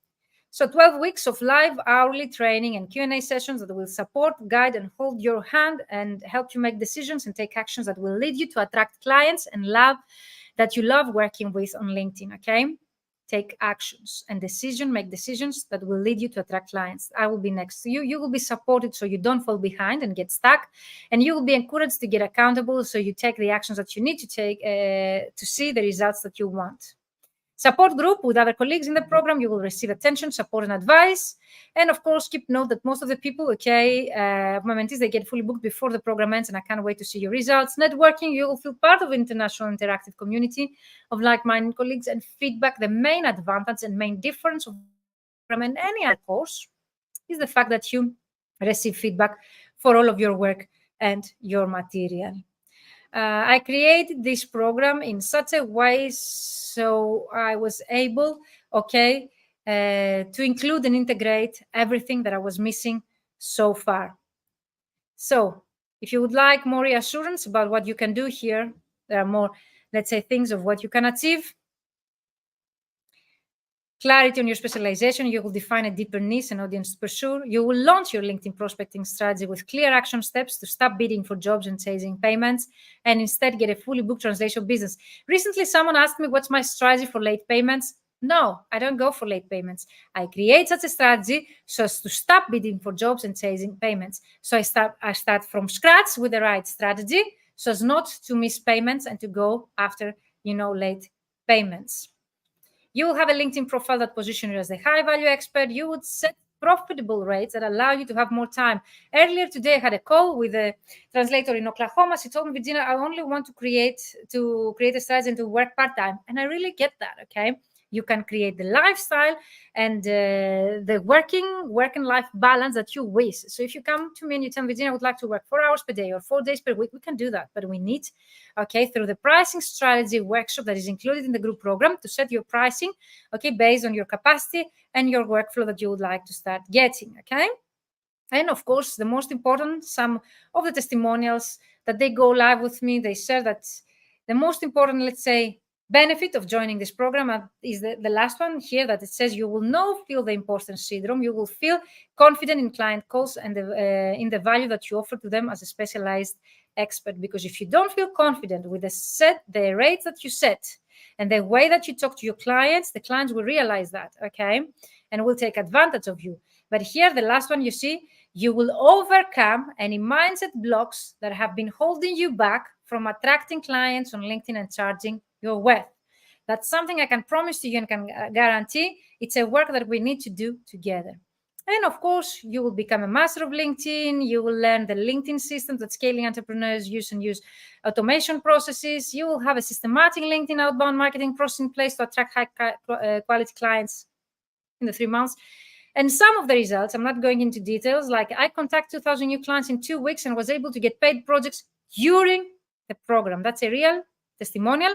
So 12 weeks of live hourly training and Q&A sessions that will support, guide, and hold your hand and help you make decisions and take actions that will lead you to attract clients and that you love working with on LinkedIn, okay? Take actions and make decisions that will lead you to attract clients. I will be next to you. You will be supported so you don't fall behind and get stuck. And you will be encouraged to get accountable so you take the actions that you need to take to see the results that you want. Support group with other colleagues in the program. You will receive attention, support, and advice. And of course, keep note that most of the people, my mentees, they get fully booked before the program ends, and I can't wait to see your results. Networking, you will feel part of an international interactive community of like-minded colleagues, and feedback. The main advantage and main difference of the program and any other course is the fact that you receive feedback for all of your work and your material. I created this program in such a way so I was able, to include and integrate everything that I was missing so far. So if you would like more reassurance about what you can do here, there are more, let's say, things of what you can achieve. Clarity on your specialization, you will define a deeper niche and audience to pursue. You will launch your LinkedIn prospecting strategy with clear action steps to stop bidding for jobs and chasing payments, and instead get a fully booked translation business. Recently, someone asked me, what's my strategy for late payments? No, I don't go for late payments. I create such a strategy so as to stop bidding for jobs and chasing payments. So I start from scratch with the right strategy so as not to miss payments and to go after, late payments. You will have a LinkedIn profile that positions you as a high-value expert. You would set profitable rates that allow you to have more time. Earlier today, I had a call with a translator in Oklahoma. She told me, Virginia, I only want to create a strategy and to work part-time. And I really get that, okay? you can create the lifestyle and the work and life balance that you wish. So if you come to me and you tell me, Virginia, I would like to work 4 hours per day or 4 days per week, we can do that. But we need, okay, through the pricing strategy workshop that is included in the group program, to set your pricing, okay, based on your capacity and your workflow that you would like to start getting, okay? And of course, the most important, some of the testimonials that they go live with me, they share that the most important, let's say, benefit of joining this program is the last one here, that it says you will not feel the imposter syndrome. You will feel confident in client calls and in the value that you offer to them as a specialized expert. Because if you don't feel confident with the rates that you set and the way that you talk to your clients, the clients will realize that, okay, and will take advantage of you. But here, the last one, you see, you will overcome any mindset blocks that have been holding you back from attracting clients on LinkedIn and charging your worth. That's something I can promise to you and can guarantee. It's a work that we need to do together. And of course, you will become a master of LinkedIn. You will learn the LinkedIn systems that scaling entrepreneurs use and use automation processes. You will have a systematic LinkedIn outbound marketing process in place to attract high quality clients in the 3 months. And some of the results, I'm not going into details, like I contact 2,000 new clients in 2 weeks and was able to get paid projects during the program. That's a real testimonial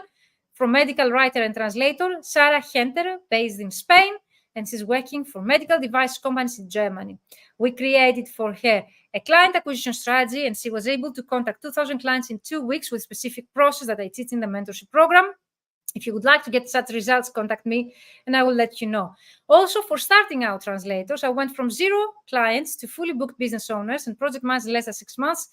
from medical writer and translator Sarah Henter, based in Spain, and she's working for medical device companies in Germany. We created for her a client acquisition strategy, and she was able to contact 2,000 clients in 2 weeks with specific process that I teach in the mentorship program. If you would like to get such results, contact me and I will let you know. Also, for starting out translators, I went from 0 clients to fully booked business owners and project managers in less than 6 months.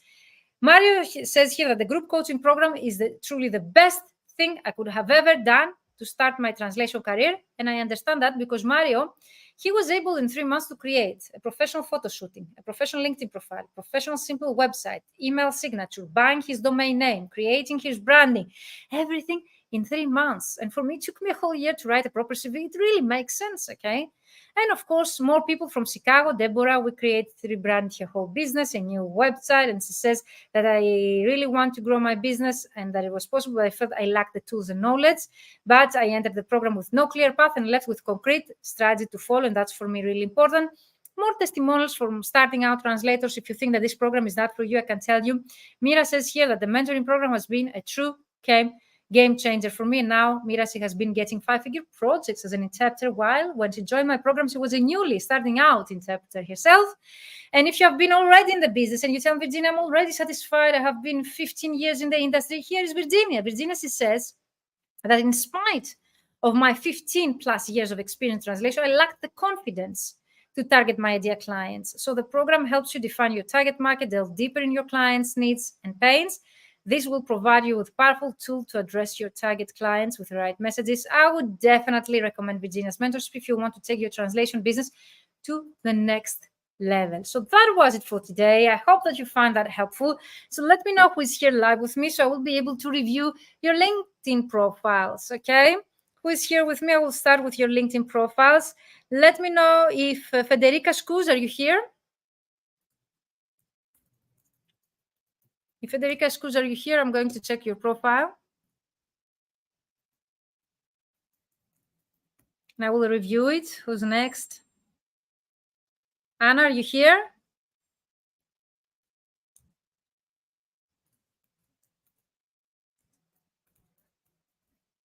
Mario says here that the group coaching program is truly the best thing I could have ever done to start my translation career. And I understand that because Mario, he was able in 3 months to create a professional photo shooting, a professional LinkedIn profile, professional simple website, email signature, buying his domain name, creating his branding, everything in 3 months. And for me, it took me a whole year to write a proper CV. It really makes sense, okay? And of course, more people from Chicago. Deborah, we created, rebranded her whole business, a new website, and she says that I really want to grow my business and that it was possible. I felt I lacked the tools and knowledge, but I entered the program with no clear path and left with concrete strategy to follow, and that's for me really important. More testimonials from starting out translators. If you think that this program is not for you, I can tell you. Mira says here that the mentoring program has been a true game changer for me. And now Mira, she has been getting 5-figure projects as an interpreter, while when she joined my program, she was a newly starting out interpreter herself. And if you have been already in the business and you tell Virginia, I'm already satisfied, I have been 15 years in the industry, here is Virginia. Virginia, she says that in spite of my 15 plus years of experience in translation, I lacked the confidence to target my ideal clients. So the program helps you define your target market, delve deeper in your clients' needs and pains. This will provide you with a powerful tool to address your target clients with the right messages. I would definitely recommend Virginia's mentorship if you want to take your translation business to the next level. So that was it for today. I hope that you find that helpful. So let me know who is here live with me, so I will be able to review your LinkedIn profiles, okay? Who is here with me? I will start with your LinkedIn profiles. Let me know if Federica Scuz, are you here? If Federica Scuz, are you here? I'm going to check your profile. And I will review it. Who's next? Anna, are you here?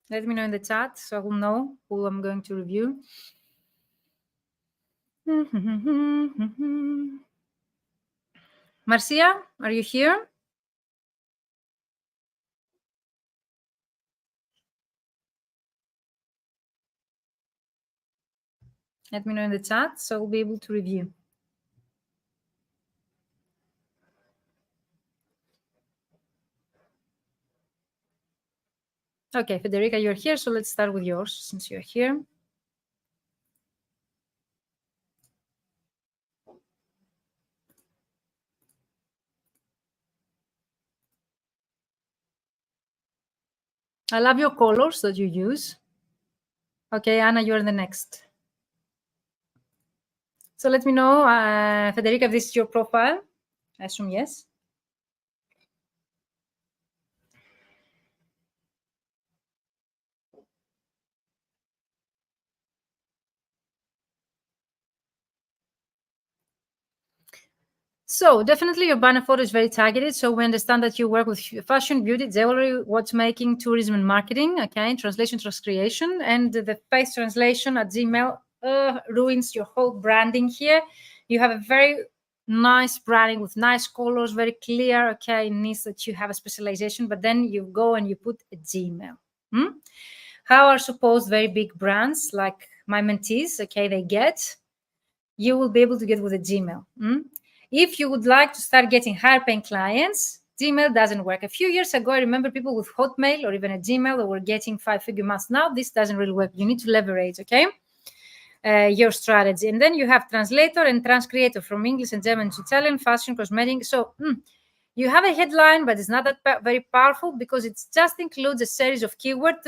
Let me know in the chat so I will know who I'm going to review. Marcia, are you here? Let me know in the chat so I'll be able to review. Okay, Federica, you're here, so let's start with yours since you're here. I love your colors that you use. Okay, Anna, you're the next. So let me know, Federica, if this is your profile. I assume yes. So definitely your banner photo is very targeted. So we understand that you work with fashion, beauty, jewelry, watchmaking, tourism, and marketing. Okay, translation, transcreation, and the face translation at Gmail ruins your whole branding here. You have a very nice branding with nice colors, very clear. Okay, it needs that you have a specialization, but then you go and you put a Gmail. How are supposed very big brands like my mentees? Okay, they get. You will be able to get with a Gmail. If you would like to start getting higher paying clients, Gmail doesn't work. A few years ago, I remember people with Hotmail or even a Gmail that were getting 5-figure months. Now, this doesn't really work. You need to leverage, okay, your strategy. And then you have translator and transcreator from English and German to Italian, fashion, cosmetic. So you have a headline, but it's not that very powerful because it just includes a series of keywords,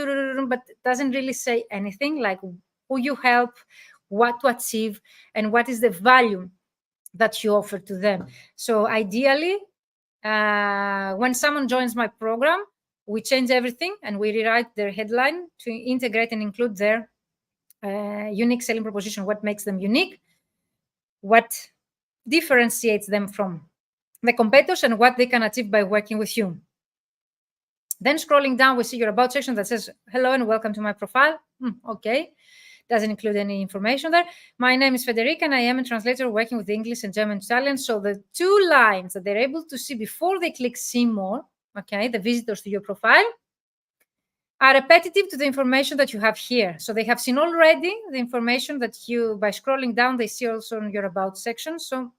but it doesn't really say anything like who you help, what to achieve, and what is the value that you offer to them. So ideally, when someone joins my program, we change everything and we rewrite their headline to integrate and include their unique selling proposition, what makes them unique, what differentiates them from the competitors, and what they can achieve by working with you. Then scrolling down, we see your about section that says, hello and welcome to my profile. Okay. Doesn't include any information there. My name is Federica and I am a translator working with English and German Italian. So the 2 lines that they're able to see before they click see more, okay, the visitors to your profile, are repetitive to the information that you have here. So they have seen already the information that you, by scrolling down, they see also in your about section. So,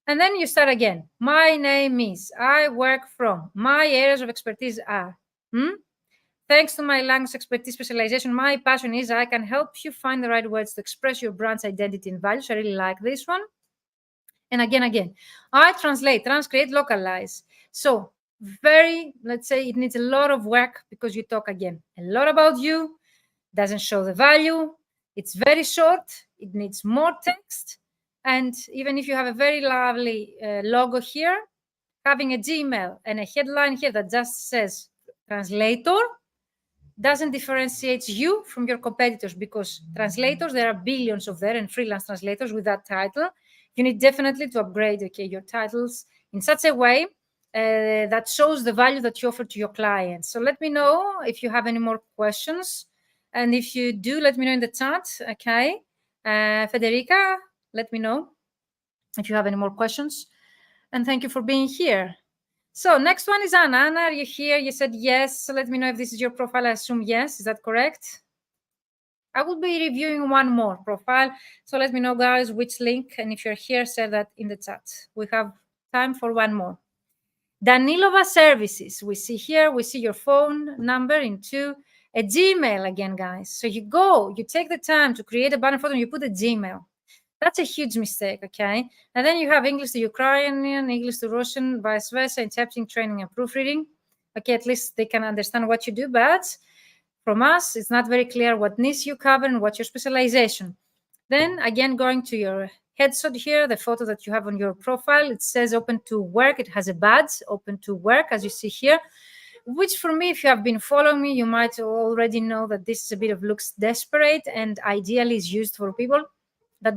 and then you start again. My name is, I work from, my areas of expertise are, Thanks to my language expertise specialization, my passion is I can help you find the right words to express your brand's identity and values. I really like this one. And again, I translate, transcreate, localize. So very, let's say it needs a lot of work because you talk again a lot about you, doesn't show the value. It's very short. It needs more text. And even if you have a very lovely logo here, having a Gmail and a headline here that just says translator doesn't differentiate you from your competitors, because translators, there are billions of them, and freelance translators with that title. You need definitely to upgrade, okay, your titles in such a way that shows the value that you offer to your clients. So let me know if you have any more questions. And if you do, let me know in the chat, okay? Federica, let me know if you have any more questions. And thank you for being here. So next one is Anna. Anna, are you here? You said yes. So let me know if this is your profile. I assume yes. Is that correct? I will be reviewing one more profile. So let me know, guys, which link. And if you're here, say that in the chat. We have time for one more. Danilova Services. We see here, we see your phone number into a Gmail again, guys. So you go, you take the time to create a banner photo and you put a Gmail. That's a huge mistake, okay? And then you have English to Ukrainian, English to Russian, vice versa, interpreting, training, and proofreading. Okay, at least they can understand what you do, but from us, it's not very clear what niche you cover and what's your specialization. Then again, going to your headshot here, the photo that you have on your profile, it says open to work. It has a badge, open to work, as you see here, which for me, if you have been following me, you might already know that this is a bit of looks desperate and ideally is used for people that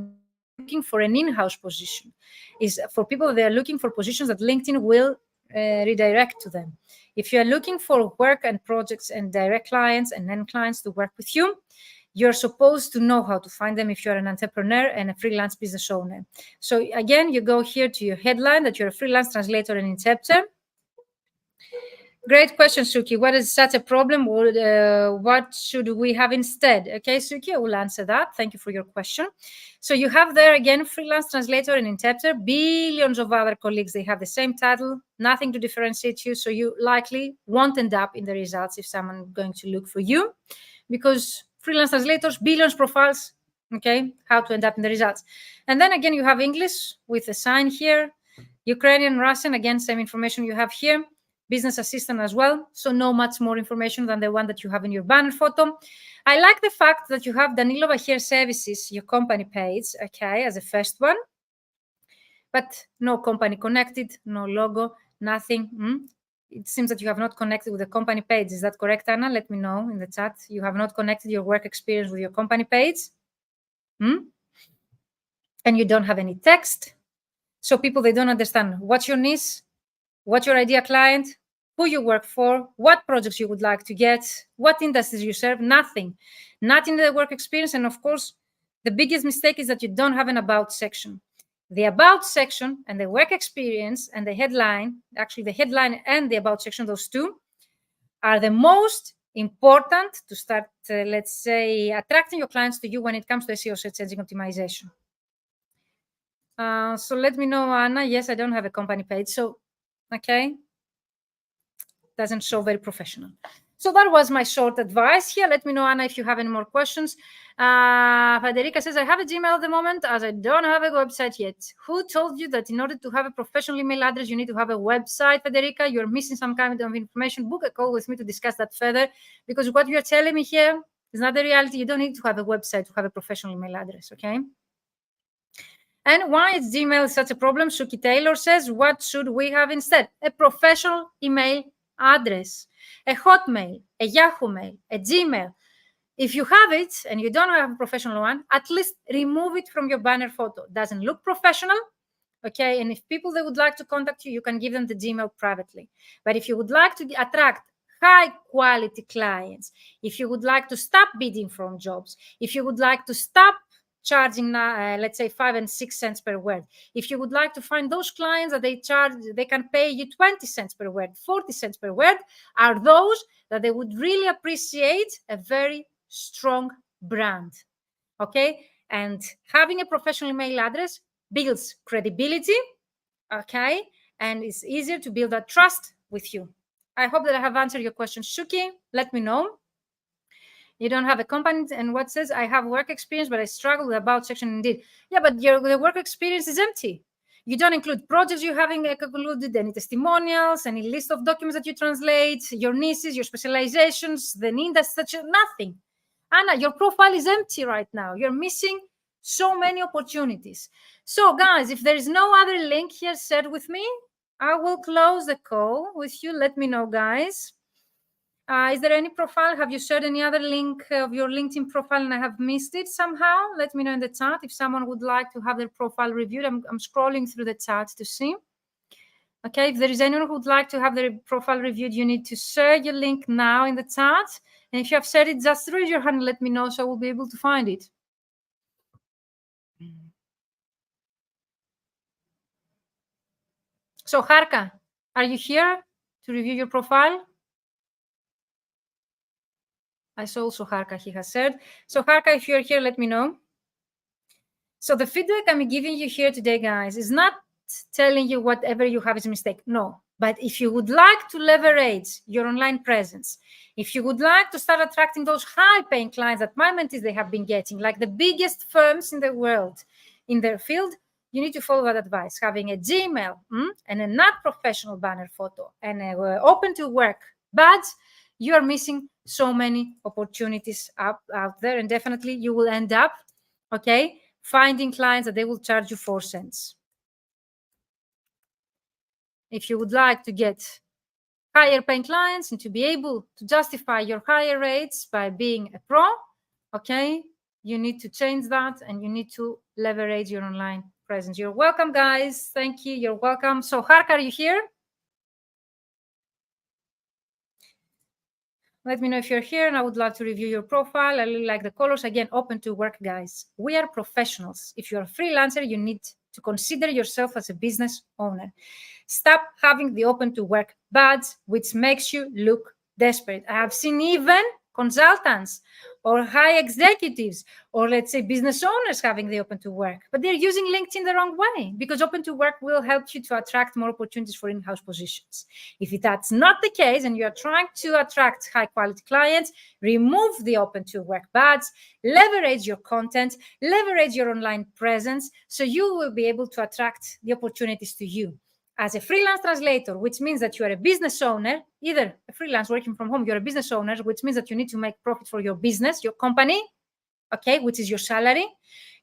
looking for an in-house position. Is for people that are looking for positions that LinkedIn will redirect to them. If you are looking for work and projects and direct clients and end clients to work with you, you're supposed to know how to find them if you're an entrepreneur and a freelance business owner. So again, you go here to your headline that you're a freelance translator and interpreter. Great question, Suki. What is such a problem? What should we have instead? Okay, Suki, I will answer that. Thank you for your question. So you have there again, freelance translator and interpreter. Billions of other colleagues, they have the same title, nothing to differentiate you. So you likely won't end up in the results if someone is going to look for you, because freelance translators, billions profiles, okay, how to end up in the results. And then again, you have English with a sign here, Ukrainian, Russian, again, same information you have here. Business assistant as well. So no much more information than the one that you have in your banner photo. I like the fact that you have Danilova Hair Services, your company page, okay, as a first one. But no company connected, no logo, nothing. It seems that you have not connected with the company page. Is that correct, Anna? Let me know in the chat. You have not connected your work experience with your company page. And you don't have any text. So people, they don't understand what's your niche, what's your ideal client, who you work for, what projects you would like to get, what industries you serve, nothing. Not in the work experience. And of course, the biggest mistake is that you don't have an about section. The about section and the work experience and the headline, actually the headline and the about section, those two, are the most important to start, let's say, attracting your clients to you when it comes to SEO search engine optimization. So let me know, Anna. Yes, I don't have a company page. So, okay. Doesn't show very professional. So that was my short advice here. Let me know, Anna, if you have any more questions. Federica says, I have a Gmail at the moment as I don't have a website yet. Who told you that in order to have a professional email address, you need to have a website, Federica? You're missing some kind of information. Book a call with me to discuss that further, because what you're telling me here is not the reality. You don't need to have a website to have a professional email address, okay? And why is Gmail such a problem? Suki Taylor says, what should we have instead? A professional email address, a Hotmail, a Yahoo Mail, a Gmail. If you have it and you don't have a professional one, at least remove it from your banner photo. Doesn't look professional, okay? And if people, they would like to contact you, you can give them the Gmail privately. But if you would like to attract high quality clients, if you would like to stop bidding from jobs, if you would like to stop charging, let's say 5 and 6 cents per word, if you would like to find those clients that they can pay you 20 cents per word, 40 cents per word, are those that they would really appreciate a very strong brand, okay? And having a professional email address builds credibility, okay? And it's easier to build that trust with you. I hope that I have answered your question, Shuki. Let me know. You don't have a company, and what says, I have work experience, but I struggle with about section indeed. Yeah, but the work experience is empty. You don't include projects you having concluded, any testimonials, any list of documents that you translate, your niches, your specializations, the industry, nothing. Anna, your profile is empty right now. You're missing so many opportunities. So guys, if there is no other link here shared with me, I will close the call with you. Let me know, guys. Is there any profile? Have you shared any other link of your LinkedIn profile and I have missed it somehow? Let me know in the chat if someone would like to have their profile reviewed. I'm scrolling through the chat to see. Okay, if there is anyone who would like to have their profile reviewed, you need to share your link now in the chat. And if you have shared it, just raise your hand and let me know so I will be able to find it. So Harka, are you here to review your profile? I saw also Harka, he has said. So Harka, if you're here, let me know. So the feedback I'm giving you here today, guys, is not telling you whatever you have is a mistake. No. But if you would like to leverage your online presence, if you would like to start attracting those high-paying clients that my mentees, they have been getting, like the biggest firms in the world in their field, you need to follow that advice. Having a Gmail and a not professional banner photo and open to work badge, you are missing so many opportunities out there, and definitely you will end up, okay, finding clients that they will charge you 4 cents. If you would like to get higher paying clients and to be able to justify your higher rates by being a pro, okay, you need to change that and you need to leverage your online presence. You're welcome, guys. Thank you. You're welcome. So Harka, are you here? Let me know if you're here, and I would love to review your profile. I really like the colors. Again, open to work, guys. We are professionals. If you're a freelancer, you need to consider yourself as a business owner. Stop having the open to work badge, which makes you look desperate. I have seen even consultants or high executives or let's say business owners having the open to work, but they're using LinkedIn the wrong way, because open to work will help you to attract more opportunities for in-house positions. If that's not the case and you are trying to attract high quality clients, remove the open to work badge, leverage your content, leverage your online presence, so you will be able to attract the opportunities to you. As a freelance translator, which means that you are a business owner, either a freelance working from home, you're a business owner, which means that you need to make profit for your business, your company, okay, which is your salary.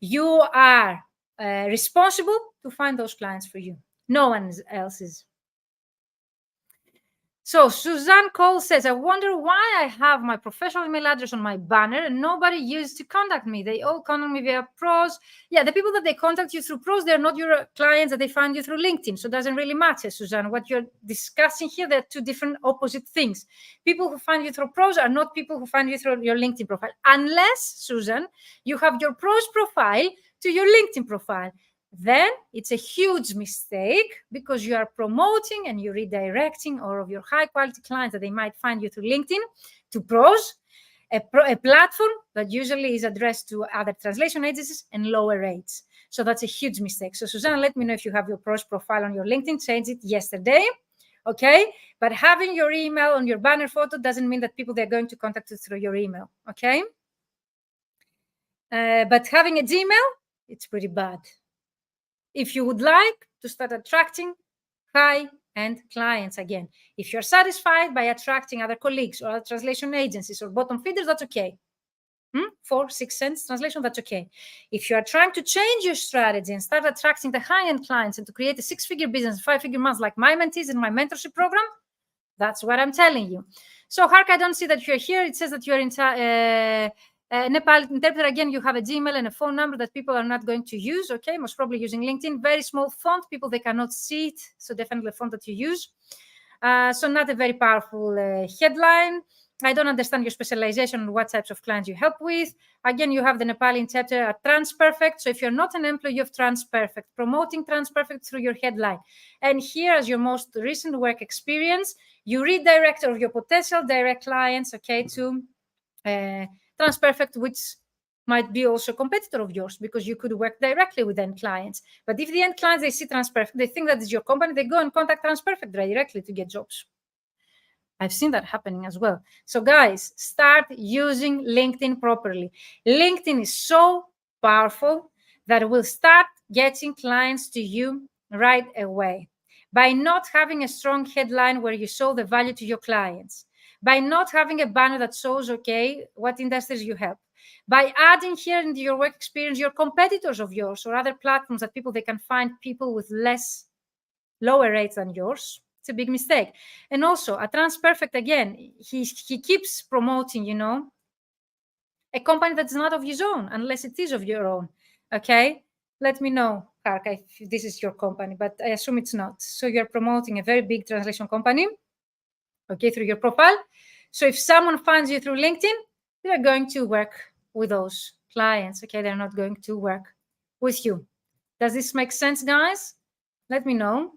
You are responsible to find those clients for you. No one else is. So Suzanne Cole says, I wonder why I have my professional email address on my banner and nobody used to contact me. They all contact me via pros. Yeah, the people that they contact you through pros, they're not your clients that they find you through LinkedIn. So it doesn't really matter, Suzanne. What you're discussing here, they're two different opposite things. People who find you through pros are not people who find you through your LinkedIn profile. Unless, Susan, you have your pros profile to your LinkedIn profile. Then it's a huge mistake because you are promoting and you're redirecting all of your high quality clients that they might find you through LinkedIn to pros, a platform that usually is addressed to other translation agencies and lower rates. So that's a huge mistake. So Susanna, let me know if you have your pros profile on your LinkedIn. Change it yesterday. Okay. But having your email on your banner photo doesn't mean that people, they're going to contact you through your email. Okay. But having a Gmail, it's pretty bad. If you would like to start attracting high-end clients again, if you're satisfied by attracting other colleagues or other translation agencies or bottom feeders, that's okay. 4, 6 cents translation, that's okay. If you are trying to change your strategy and start attracting the high-end clients and to create a 6-figure business, 5-figure months like my mentees in my mentorship program, that's what I'm telling you. So Hark, I don't see that you're here. It says that you're in Nepal interpreter. Again, you have a Gmail and a phone number that people are not going to use. Okay, most probably using LinkedIn. Very small font. People, they cannot see it. So definitely a font that you use. So not a very powerful headline. I don't understand your specialization on what types of clients you help with. Again, you have the Nepali interpreter at TransPerfect. So if you're not an employee of TransPerfect, promoting TransPerfect through your headline. And here as your most recent work experience, you redirect of your potential direct clients, okay, to TransPerfect, which might be also a competitor of yours because you could work directly with end clients. But if the end clients, they see TransPerfect, they think that is your company, they go and contact TransPerfect directly to get jobs. I've seen that happening as well. So guys, start using LinkedIn properly. LinkedIn is so powerful that it will start getting clients to you right away. By not having a strong headline where you show the value to your clients, by not having a banner that shows, okay, what industries you help, by adding here into your work experience your competitors of yours or other platforms that people, they can find people with lower rates than yours. It's a big mistake. And also at TransPerfect, again, he keeps promoting, you know, a company that's not of his own, unless it is of your own. Okay, let me know, Karka, if this is your company, but I assume it's not. So you're promoting a very big translation company, okay, through your profile. So if someone finds you through LinkedIn, they're going to work with those clients. Okay, they're not going to work with you. Does this make sense, guys? Let me know.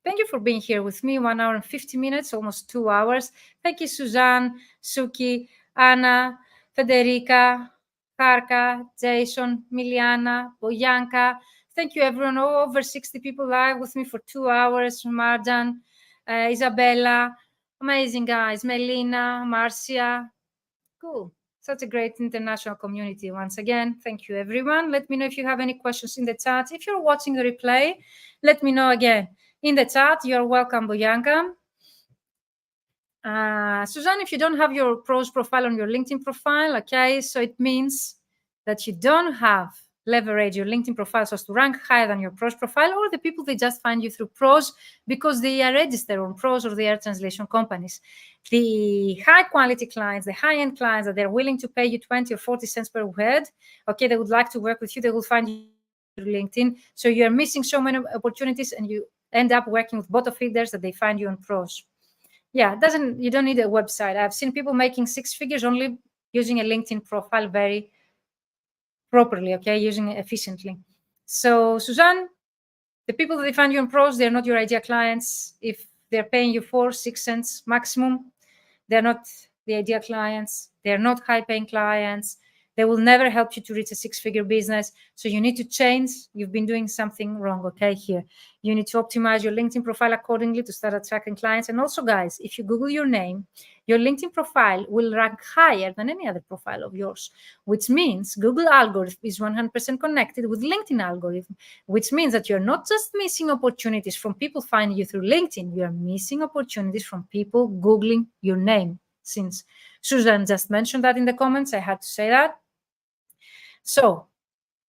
Thank you for being here with me. 1 hour and 50 minutes, almost 2 hours. Thank you, Suzanne, Suki, Anna, Federica, Karka, Jason, Miliana, Boyanka. Thank you, everyone. Over 60 people live with me for 2 hours. Marjan, Isabella. Amazing, guys. Melina, Marcia. Cool. Such a great international community. Once again, thank you, everyone. Let me know if you have any questions in the chat. If you're watching the replay, let me know again in the chat. You're welcome, Boyanka. Suzanne, if you don't have your pros profile on your LinkedIn profile, okay, so it means that you don't have leverage your LinkedIn profile so as to rank higher than your pros profile, or the people, they just find you through pros because they are registered on pros or they are translation companies. The high quality clients, the high end clients that they're willing to pay you 20 or 40 cents per word, okay, they would like to work with you, they will find you through LinkedIn. So you're missing so many opportunities and you end up working with bottom feeders that they find you on pros. Yeah, you don't need a website. I've seen people making 6 figures only using a LinkedIn profile very properly, okay, using it efficiently. So Suzanne, the people that they find you on pros, they're not your ideal clients. If they're paying you 4, 6 cents maximum, they're not the ideal clients. They're not high paying clients. They will never help you to reach a 6-figure business. So you need to change. You've been doing something wrong, okay, here. You need to optimize your LinkedIn profile accordingly to start attracting clients. And also, guys, if you Google your name, your LinkedIn profile will rank higher than any other profile of yours, which means Google algorithm is 100% connected with LinkedIn algorithm, which means that you're not just missing opportunities from people finding you through LinkedIn, you're missing opportunities from people Googling your name. Since Susan just mentioned that in the comments, I had to say that. So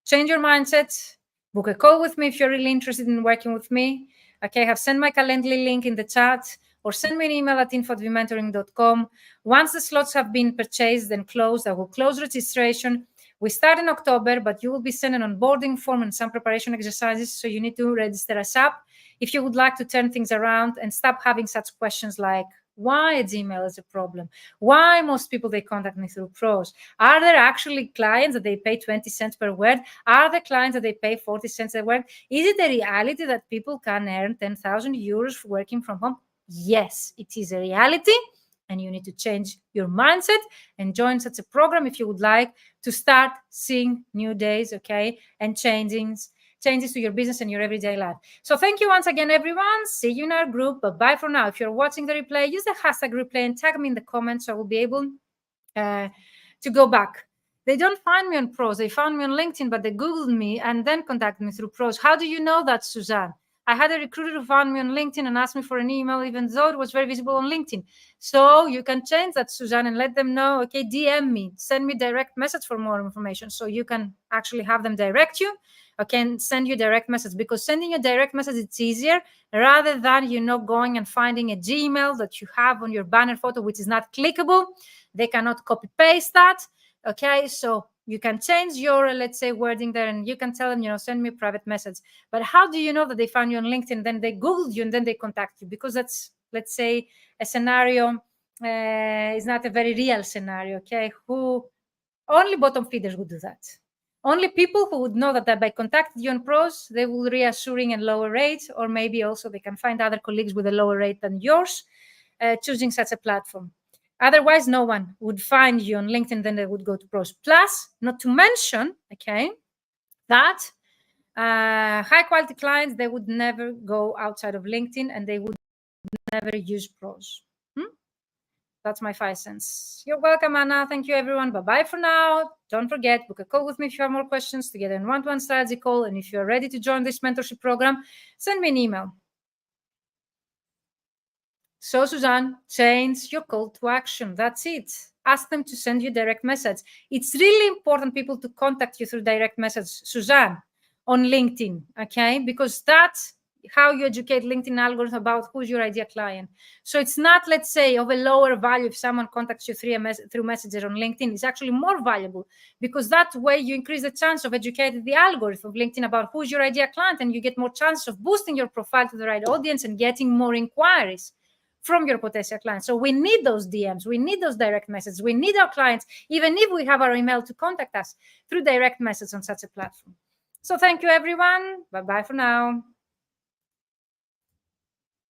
change your mindset, book a call with me if you're really interested in working with me. Okay, I have sent my Calendly link in the chat, or send me an email at info@vmentoring.com. Once the slots have been purchased and closed, I will close registration. We start in October, but you will be sent an onboarding form and some preparation exercises, so you need to register us up if you would like to turn things around and stop having such questions like, why Gmail is a problem? Why most people, they contact me through pros? Are there actually clients that they pay 20 cents per word? Are there clients that they pay 40 cents a word? Is it a reality that people can earn 10,000 euros working from home? Yes, it is a reality, and you need to change your mindset and join such a program if you would like to start seeing new days, okay, and changes to your business and your everyday life. So thank you once again, everyone. See you in our group. Bye for now. If you're watching the replay, use the hashtag replay and tag me in the comments, so I will be able to go back. They don't find me on Pros. They found me on LinkedIn, but they Googled me and then contacted me through Pros. How do you know that, Suzanne? I had a recruiter who found me on LinkedIn and asked me for an email, even though it was very visible on LinkedIn. So you can change that, Suzanne, and let them know, okay, DM me, send me direct message for more information. So you can actually have them direct you, okay, and send you direct message, because sending a direct message, it's easier rather than, going and finding a Gmail that you have on your banner photo, which is not clickable. They cannot copy paste that. Okay, so you can change your, let's say, wording there, and you can tell them, send me a private message. But how do you know that they found you on LinkedIn, then they Googled you, and then they contact you? Because that's, let's say, a scenario is not a very real scenario, okay? Only bottom feeders would do that. Only people who would know that by contacting you on Pros, they will reassuring and lower rates, or maybe also they can find other colleagues with a lower rate than yours, choosing such a platform. Otherwise, no one would find you on LinkedIn, then they would go to Pros. Plus, not to mention, okay, that high quality clients, they would never go outside of LinkedIn, and they would never use Pros. That's my 5 cents. You're welcome, Anna. Thank you, everyone. Bye-bye for now. Don't forget, book a call with me if you have more questions to get a one-to-one strategy call. And if you're ready to join this mentorship program, send me an email. So, Suzanne, change your call to action. That's it. Ask them to send you direct message. It's really important, people, to contact you through direct message, Suzanne, on LinkedIn, okay? Because that's how you educate LinkedIn algorithm about who's your ideal client. So it's not, let's say, of a lower value if someone contacts you through Messenger on LinkedIn. It's actually more valuable, because that way you increase the chance of educating the algorithm of LinkedIn about who's your ideal client, and you get more chance of boosting your profile to the right audience and getting more inquiries from your potential clients. So we need those DMs, we need those direct messages, we need our clients, even if we have our email, to contact us through direct message on such a platform. So thank you, everyone. Bye-bye for now.